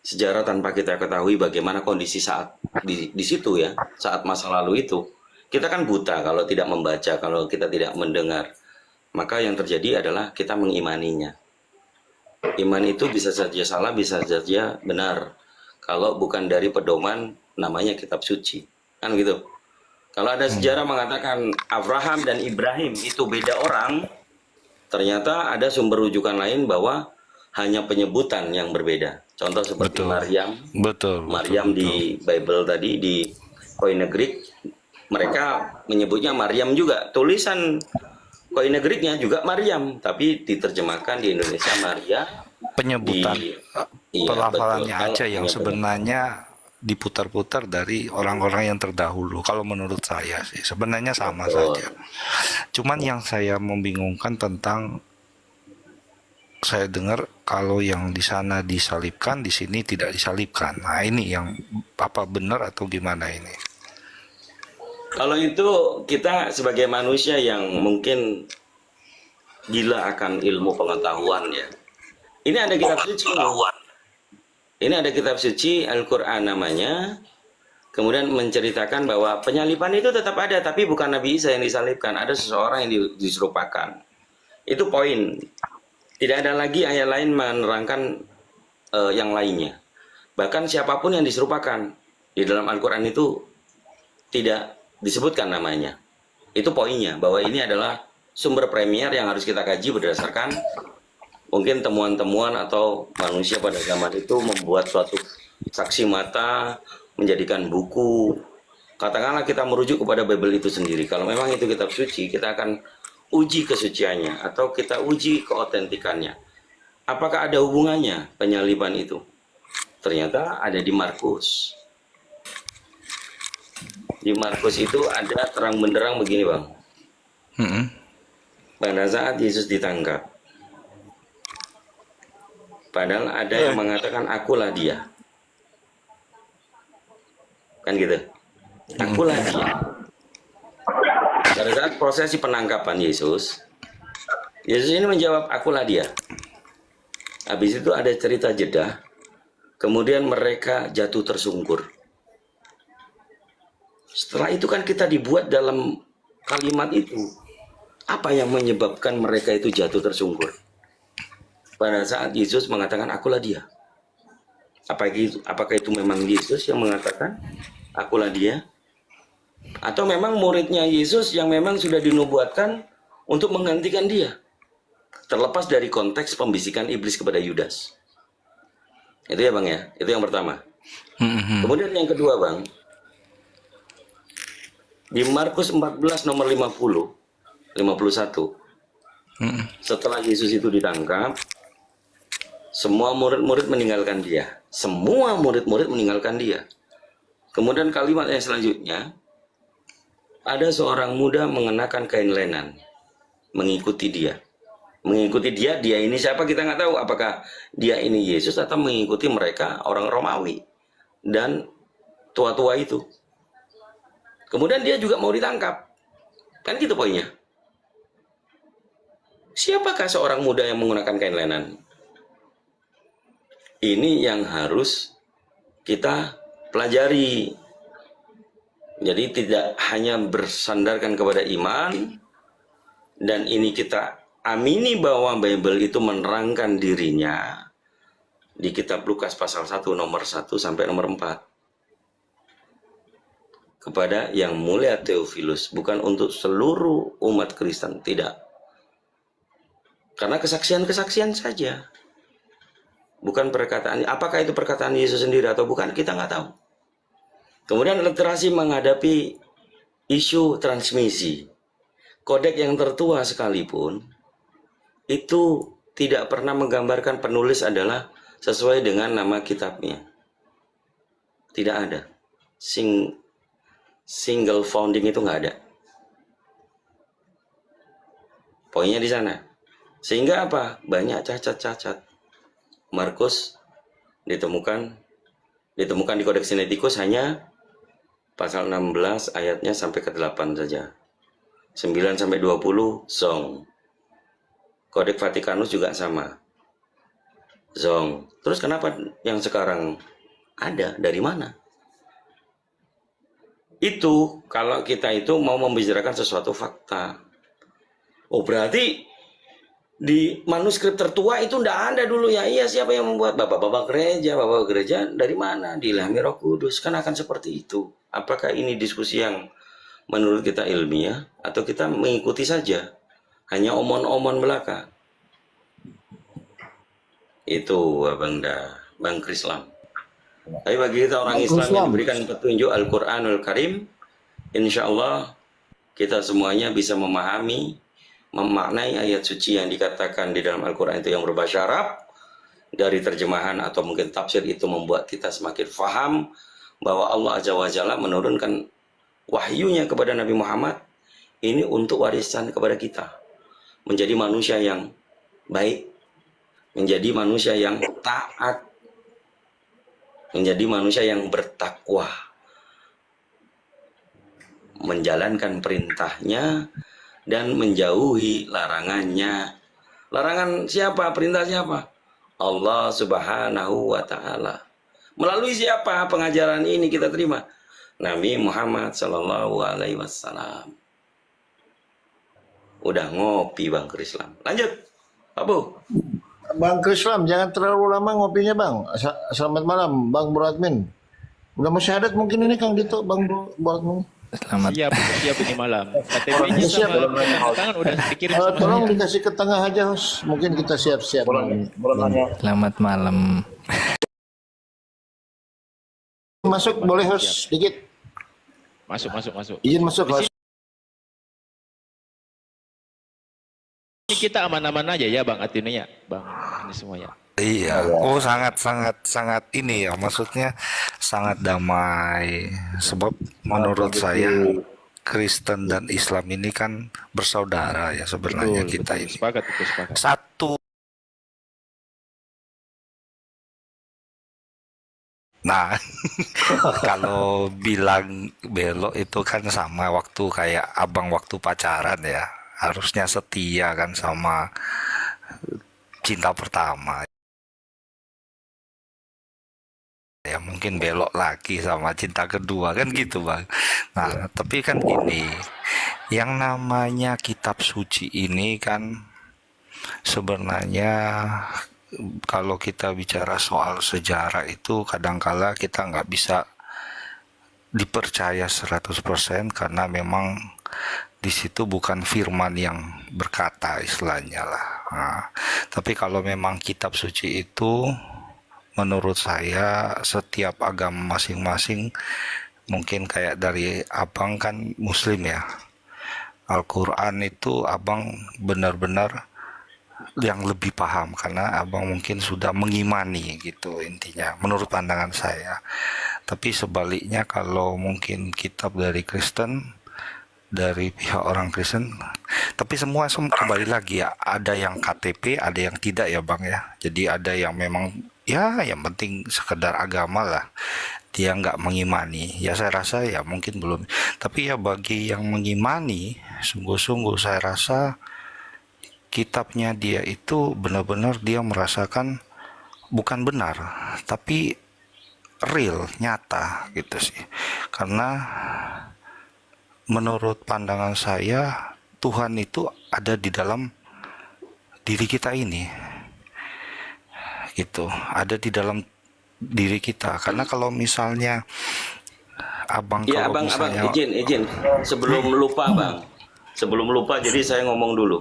Sejarah tanpa kita ketahui bagaimana kondisi saat di situ ya, saat masa lalu itu. Kita kan buta kalau tidak membaca, kalau kita tidak mendengar. Maka yang terjadi adalah kita mengimaninya. Iman itu bisa saja salah, bisa saja benar. Kalau bukan dari pedoman namanya kitab suci. Kan gitu. Kalau ada sejarah mengatakan Abraham dan Ibrahim itu beda orang, ternyata ada sumber rujukan lain bahwa hanya penyebutan yang berbeda. Contoh seperti Maryam. Maryam di Bible tadi, di Koine Greek, mereka menyebutnya Maryam juga. Tulisan Koine Greeknya juga Maryam, tapi diterjemahkan di Indonesia Maria. Penyebutan pelafalannya betul. aja yang sebenarnya diputar-putar dari orang-orang yang terdahulu. Kalau menurut saya sih sebenarnya sama saja. Cuman yang saya membingungkan tentang saya dengar kalau yang di sana disalibkan, di sini tidak disalibkan. Nah ini yang apa benar atau gimana ini? Kalau itu kita sebagai manusia yang mungkin gila akan ilmu pengetahuan ya. Ini ada kitab suci. Ini ada kitab suci Al-Quran namanya. Kemudian menceritakan bahwa penyaliban itu tetap ada, tapi bukan Nabi Isa yang disalibkan. Ada seseorang yang diserupakan. Itu poin. Tidak ada lagi ayat lain menerangkan yang lainnya. Bahkan siapapun yang diserupakan di dalam Al-Quran itu tidak disebutkan namanya. Itu poinnya, bahwa ini adalah sumber premier yang harus kita kaji berdasarkan mungkin temuan-temuan atau manusia pada zaman itu membuat suatu saksi mata, menjadikan buku. Katakanlah kita merujuk kepada Bible itu sendiri. Kalau memang itu kitab suci, kita akan uji kesuciannya atau kita uji keotentikannya. Apakah ada hubungannya penyaliban itu? Ternyata ada di Markus. Di Markus itu ada terang benderang begini bang. Pada saat Yesus ditangkap, padahal ada yang mengatakan akulah dia, kan gitu. Akulah dia. Pada saat prosesi penangkapan Yesus ini menjawab, akulah dia. Habis itu ada cerita jeda, kemudian mereka jatuh tersungkur. Setelah itu kan kita dibuat dalam kalimat itu, apa yang menyebabkan mereka itu jatuh tersungkur? Pada saat Yesus mengatakan, akulah dia. Apakah itu memang Yesus yang mengatakan, akulah dia? Atau memang muridnya Yesus yang memang sudah dinubuatkan untuk menggantikan dia? Terlepas dari konteks pembisikan iblis kepada Yudas. Itu ya Bang ya, itu yang pertama. Kemudian yang kedua Bang, di Markus 14 nomor 51, setelah Yesus itu ditangkap, semua murid-murid meninggalkan dia. Semua murid-murid meninggalkan dia. Kemudian kalimat yang selanjutnya, ada seorang muda mengenakan kain lenan, mengikuti dia. Mengikuti dia ini siapa kita nggak tahu. Apakah dia ini Yesus atau mengikuti mereka orang Romawi dan tua-tua itu. Kemudian dia juga mau ditangkap. Kan gitu poinnya. Siapakah seorang muda yang menggunakan kain lenan? Ini yang harus kita pelajari. Jadi tidak hanya bersandarkan kepada iman, dan ini kita amini bahwa Bible itu menerangkan dirinya di kitab Lukas pasal 1 nomor 1 sampai nomor 4. Kepada yang mulia Theophilus, bukan untuk seluruh umat Kristen, tidak. Karena kesaksian-kesaksian saja. Bukan perkataan, apakah itu perkataan Yesus sendiri atau bukan, kita nggak tahu. Kemudian literasi menghadapi isu transmisi. Kodek yang tertua sekalipun, itu tidak pernah menggambarkan penulis adalah sesuai dengan nama kitabnya. Tidak ada. Single founding itu nggak ada. Poinnya di sana. Sehingga apa? Banyak cacat-cacat. Markus ditemukan di Kodeks Sinaiticus hanya pasal 16 ayatnya sampai ke 8 saja. 9 sampai 20 zong. Kodeks Vatikanus juga sama. Zong. Terus kenapa yang sekarang ada? Dari mana? Itu kalau kita itu mau membicarakan sesuatu fakta. Oh berarti di manuskrip tertua itu ndak ada dulu ya. Iya, siapa yang membuat? Bapak-bapak gereja dari mana? Diilhami Roh Kudus. Kan akan seperti itu. Apakah ini diskusi yang menurut kita ilmiah atau kita mengikuti saja? Hanya omon-omon belaka. Itu Bang Krislam. Tapi bagi kita orang Islam yang diberikan petunjuk Al-Quranul Karim, insya Allah kita semuanya bisa memahami, memaknai ayat suci yang dikatakan di dalam Al-Quran itu yang berbahasa Arab. Dari terjemahan atau mungkin tafsir itu membuat kita semakin faham bahwa Allah Azza wa Jalla menurunkan wahyunya kepada Nabi Muhammad ini untuk warisan kepada kita. Menjadi manusia yang baik, menjadi manusia yang taat, menjadi manusia yang bertakwa, menjalankan perintahnya dan menjauhi larangannya. Larangan siapa? Perintah siapa? Allah Subhanahu wa Ta'ala. Melalui siapa pengajaran ini kita terima? Nabi Muhammad Sallallahu Alaihi Wasallam. Udah ngopi Bang Krislam. Lanjut, Pak Bu. Bang Krislam, jangan terlalu lama ngopinya Bang. Selamat malam Bang Bro Admin. Udah mau syahadat mungkin ini Kang Dito Bang Bro Admin. Selamat. Siap ini malam. KTP-nya sama tangan udah dikirim sama Tolong dikasih ke tengah aja host. Mungkin kita siap-siap. Selamat malam. Masuk boleh host sedikit. Masuk. Izin masuk host. Ini kita aman-aman aja ya Bang Atine ya, Bang ini semua ya. Iya, oh sangat ini ya, maksudnya sangat damai. Sebab menurut saya Kristen dan Islam ini kan bersaudara ya sebenarnya kita ini. Sepakat. Satu Nah, kalau bilang belok itu kan sama waktu kayak abang waktu pacaran ya. Harusnya setia kan sama cinta pertama. Ya mungkin belok lagi sama cinta kedua kan gitu bang. Nah tapi kan gini, yang namanya kitab suci ini kan sebenarnya kalau kita bicara soal sejarah itu kadangkala kita nggak bisa dipercaya 100% karena memang di situ bukan firman yang berkata istilahnya lah. Nah, tapi kalau memang kitab suci itu menurut saya setiap agama masing-masing mungkin kayak dari abang kan muslim ya. Al-Quran itu abang benar-benar yang lebih paham karena abang mungkin sudah mengimani gitu intinya menurut pandangan saya. Tapi sebaliknya kalau mungkin kitab dari Kristen dari pihak orang Kristen tapi semua kembali lagi ya ada yang KTP ada yang tidak ya bang ya. Jadi ada yang memang ya yang penting sekedar agama lah dia nggak mengimani ya saya rasa ya mungkin belum tapi ya bagi yang mengimani sungguh-sungguh saya rasa kitabnya dia itu benar-benar dia merasakan bukan benar tapi real nyata gitu sih karena menurut pandangan saya Tuhan itu ada di dalam diri kita ini gitu ada di dalam diri kita karena kalau misalnya abang Ya kalau abang misalnya izin sebelum lupa jadi saya ngomong dulu.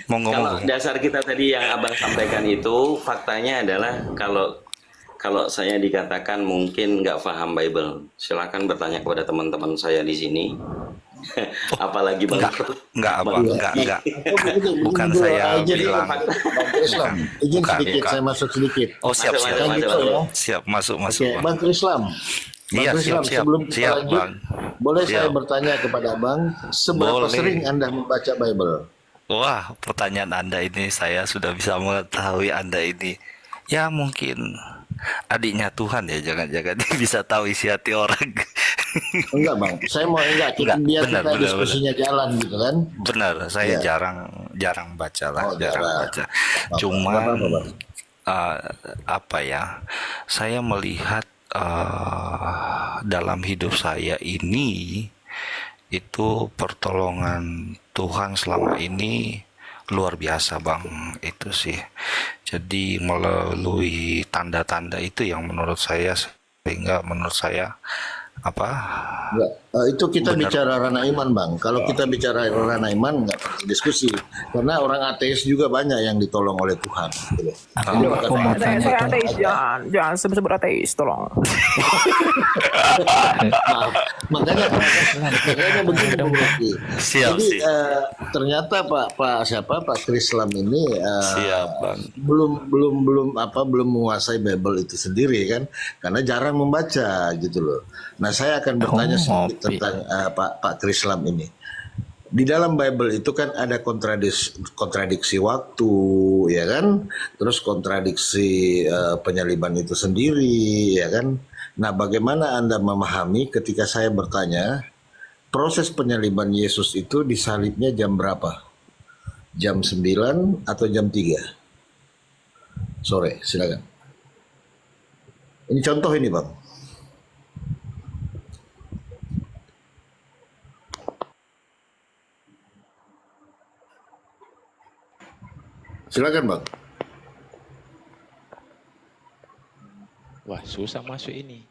mau Kalau ngomong dasar kita tadi yang abang sampaikan itu faktanya adalah kalau saya dikatakan mungkin nggak paham Bible, silakan bertanya kepada teman-teman saya di sini. Apalagi bang. enggak abang enggak bukan Dulu, saya izin bilang Bang Islam. Izin bukan, sedikit, bukan. saya masuk sedikit. Oh siap Masuk, siap masuk, Kan gitu masuk. ya. siap masuk Oke, Bang. Bang Islam. Bang Iya Islam, siap sebelum kita siap lanjut, bang boleh saya Siap. bertanya kepada Abang, seberapa Boleh. sering Anda membaca Bible? Wah pertanyaan anda ini saya sudah bisa mengetahui anda ini ya mungkin adiknya Tuhan ya jangan-jangan dia bisa tahu isi hati orang. Enggak Bang, saya mau kita Enggak, biar benar, kita benar, diskusinya jalan gitu kan. Benar, saya Iya. jarang baca lah, Oh, jarang jarang. baca. Apa-apa, Cuman apa-apa, Bang. apa ya? Saya melihat dalam hidup saya ini itu pertolongan Tuhan selama ini luar biasa bang itu sih. Jadi melalui tanda-tanda itu yang menurut saya sehingga menurut saya apa Enggak. Itu kita benar bicara ranah iman Bang. Kalau kita bicara ranah iman nggak perlu diskusi. Karena orang ateis juga banyak yang ditolong oleh Tuhan. Gitu. Ini bukan Saya, ranah saya iman ateis, aja. jangan sebut-sebut ateis, tolong. Maaf. Makanya begini Bung Rocky. siap Jadi sih ternyata Pak Krislam ini siap bang belum menguasai Bible itu sendiri kan karena jarang membaca gitu loh. Nah saya akan bertanya sedikit tentang Pak Krislam ini. Di dalam Bible itu kan ada kontradiksi waktu, ya kan? Terus kontradiksi penyaliban itu sendiri, ya kan? Nah, bagaimana Anda memahami ketika saya bertanya proses penyaliban Yesus itu disalibnya jam berapa? Jam 9 atau jam 3 sore? Silakan. Ini contoh ini, Bang. Silakan, Bang. Wah, susah masuk ini.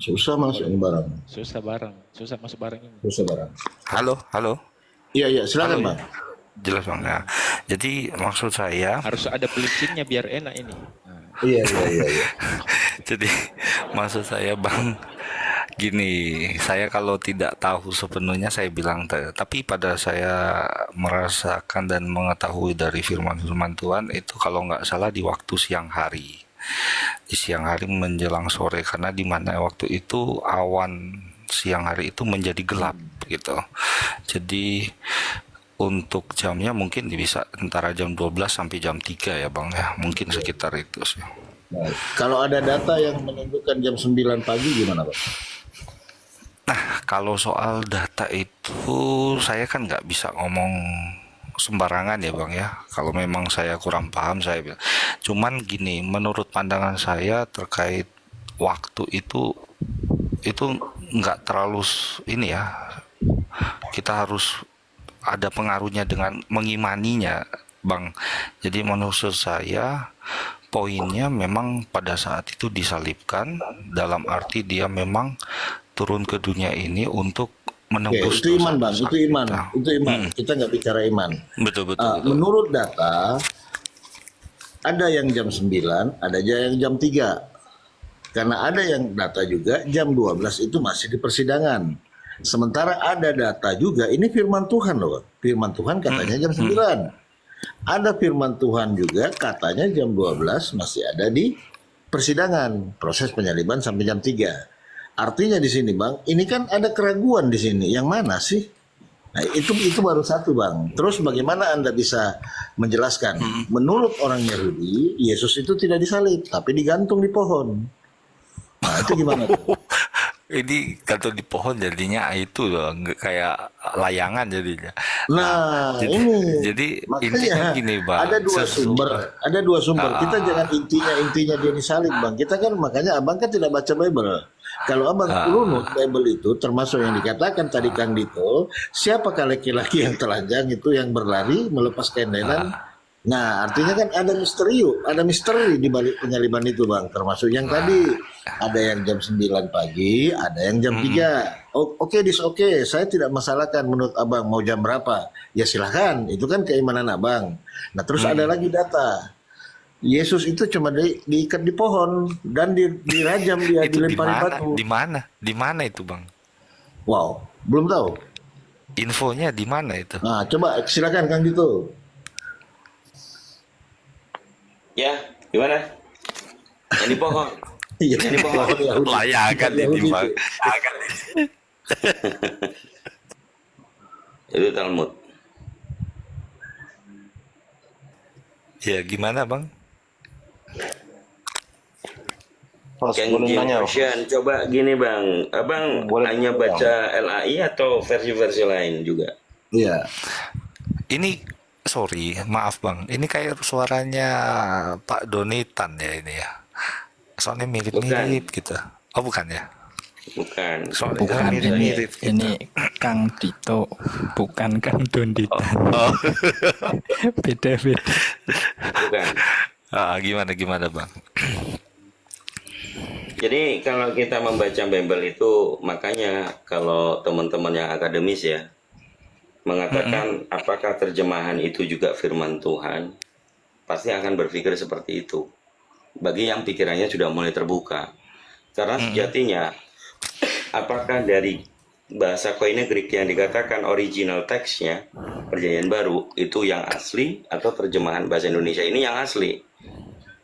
Susah masuk ini barang. Susah masuk barang ini. Susah barang. halo Iya, iya, silakan, halo Bang. ya jelas bang ya. Jadi maksud saya Harus ada pelicinnya biar enak ini. Nah, Iya, iya, iya, iya. jadi maksud saya bang gini, saya kalau tidak tahu sepenuhnya saya bilang tapi pada saya merasakan dan mengetahui dari firman-firman Tuhan itu kalau nggak salah di waktu siang hari. Di siang hari menjelang sore karena di mana waktu itu awan siang hari itu menjadi gelap gitu. Jadi untuk jamnya mungkin bisa antara jam 12 sampai jam 3 ya Bang ya. Mungkin sekitar itu sih. Nah, kalau ada data yang menunjukkan jam 9 pagi gimana Bang? Nah, kalau soal data itu saya kan nggak bisa ngomong sembarangan ya Bang ya. Kalau memang saya kurang paham saya bilang. Cuman gini, menurut pandangan saya terkait waktu itu nggak terlalu ini ya. Kita harus ada pengaruhnya dengan mengimaninya Bang. Jadi menurut saya poinnya memang pada saat itu disalibkan, dalam arti dia memang turun ke dunia ini untuk Oke, menebus itu iman Bang, dosa-dosa itu iman, kita. itu iman. Kita nggak bicara iman. Betul betul betul. Menurut data, ada yang jam 9, ada yang jam 3. Karena ada yang data juga jam 12 itu masih di persidangan. Sementara ada data juga, ini firman Tuhan loh. Firman Tuhan katanya jam 9. Ada firman Tuhan juga katanya jam 12 masih ada di persidangan. Proses penyaliban sampai jam 3. Artinya di sini Bang, ini kan ada keraguan di sini. Yang mana sih? Nah, itu baru satu Bang. Terus bagaimana Anda bisa menjelaskan? Menurut orang Yahudi, Yesus itu tidak disalib, tapi digantung di pohon. Nah, itu gimana tuh? Ini kantor di pohon jadinya itu loh, nggak kayak layangan jadinya. Nah, jadi, ini jadi makanya intinya gini Bang, ada dua sumber. Kita jangan intinya dia disalib Bang. Kita kan makanya Abang kan tidak baca Bible. Kalau Abang runut Bible itu termasuk yang dikatakan tadi Kang Dito, siapakah laki-laki yang telanjang itu yang berlari melepas kainnya? Nah, artinya kan ada misteri di balik penyaliban itu Bang. Termasuk yang tadi ada yang jam 9 pagi, ada yang jam 3. Oke, saya tidak masalahkan menurut Abang mau jam berapa. Ya silahkan, itu kan keimanan Abang. Nah, terus ada lagi data. Yesus itu cuma diikat di pohon dan dirajam dia itu dilempari batu. di mana itu Bang? Wow, belum tahu. Infonya di mana itu? Nah, coba silakan Kang Dito. Ya, gimana? Yang di pohon. Iya, Yang di pohon. Layangan ini Bang. Itu Talmud. Ya gimana Bang? King James Version. Coba gini Bang, Abang hanya baca LAI atau versi-versi lain juga? Iya. Ini sorry, maaf Bang. Ini kayak suaranya Pak Donitan ya ini ya. Soalnya mirip-mirip gitu. Oh bukan ya? Bukan. Soalnya mirip-mirip. Gitu. Ini Kang Dito, bukan Kang Donditan. Oh. Beda-beda. Bukan. Gimana Bang? Jadi kalau kita membaca Bible itu, makanya kalau teman-teman yang akademis ya, mengatakan apakah terjemahan itu juga firman Tuhan, pasti akan berpikir seperti itu. Bagi yang pikirannya sudah mulai terbuka. Karena sejatinya, apakah dari bahasa Koine Greek yang dikatakan original teksnya, Perjanjian Baru, itu yang asli, atau terjemahan bahasa Indonesia ini yang asli.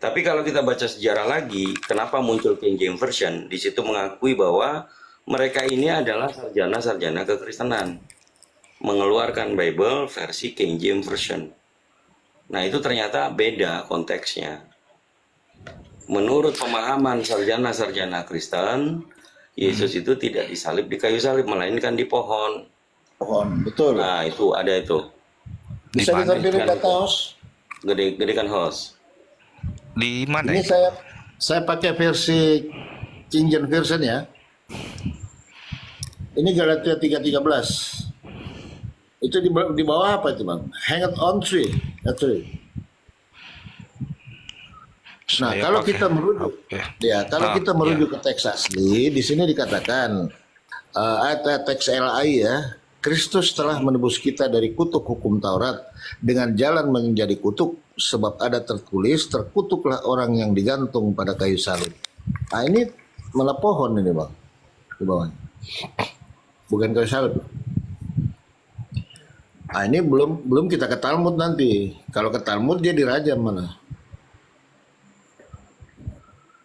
Tapi kalau kita baca sejarah lagi, kenapa muncul King James Version? Di situ mengakui bahwa mereka ini adalah sarjana-sarjana kekristenan. Mengeluarkan Bible versi King James Version. Nah itu ternyata beda konteksnya. Menurut pemahaman sarjana-sarjana Kristen, Yesus itu tidak disalib di kayu salib, melainkan di pohon. Pohon, betul. Nah itu ada itu. Bisa ditampilkan data host? Gedekan host. Di mana Ini itu? saya pakai versi King James Version ya. Ini Galatia 3:13. Itu di bawah apa itu Bang? Hang on tree. Nah, Saya kalau pakai kita merujuk, kita merujuk ke teks asli, di sini dikatakan ayat teks LAI ya, Kristus telah menebus kita dari kutuk hukum Taurat dengan jalan menjadi kutuk, sebab ada tertulis, terkutuklah orang yang digantung pada kayu salib. Nah ini malah pohon ini Bang, di bawahnya, bukan kayu salib. Nah ini belum kita ke Talmud nanti. Kalau ke Talmud dia dirajam mana?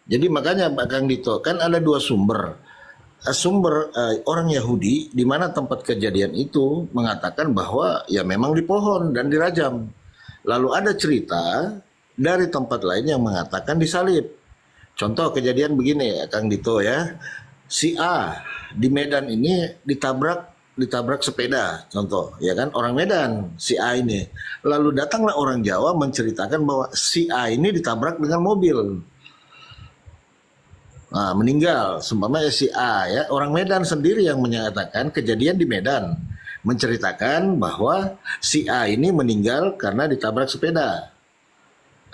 Jadi makanya Pak Kang Dito, kan ada dua sumber. sumber orang Yahudi di mana tempat kejadian itu mengatakan bahwa ya memang di pohon dan dirajam. Lalu ada cerita dari tempat lain yang mengatakan disalib. Contoh kejadian begini ya Kang Dito ya. Si A di Medan ini ditabrak sepeda, contoh ya kan, orang Medan si A ini. Lalu datanglah orang Jawa menceritakan bahwa si A ini ditabrak dengan mobil. Nah, meninggal, seumpamanya si A ya, orang Medan sendiri yang menyatakan kejadian di Medan, menceritakan bahwa si A ini meninggal karena ditabrak sepeda.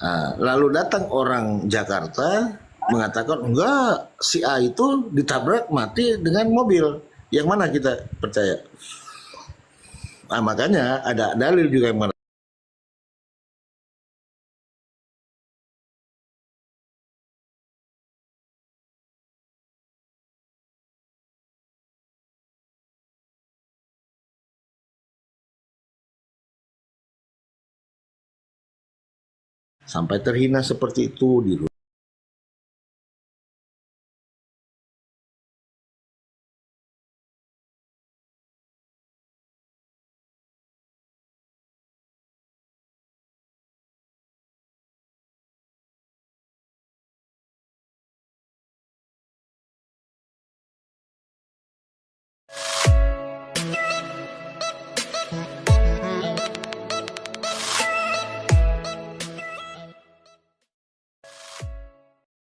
Nah, lalu datang orang Jakarta mengatakan enggak, si A itu ditabrak mati dengan mobil. Yang mana kita percaya? Nah, makanya ada dalil juga yang mengatakan sampai terhina seperti itu di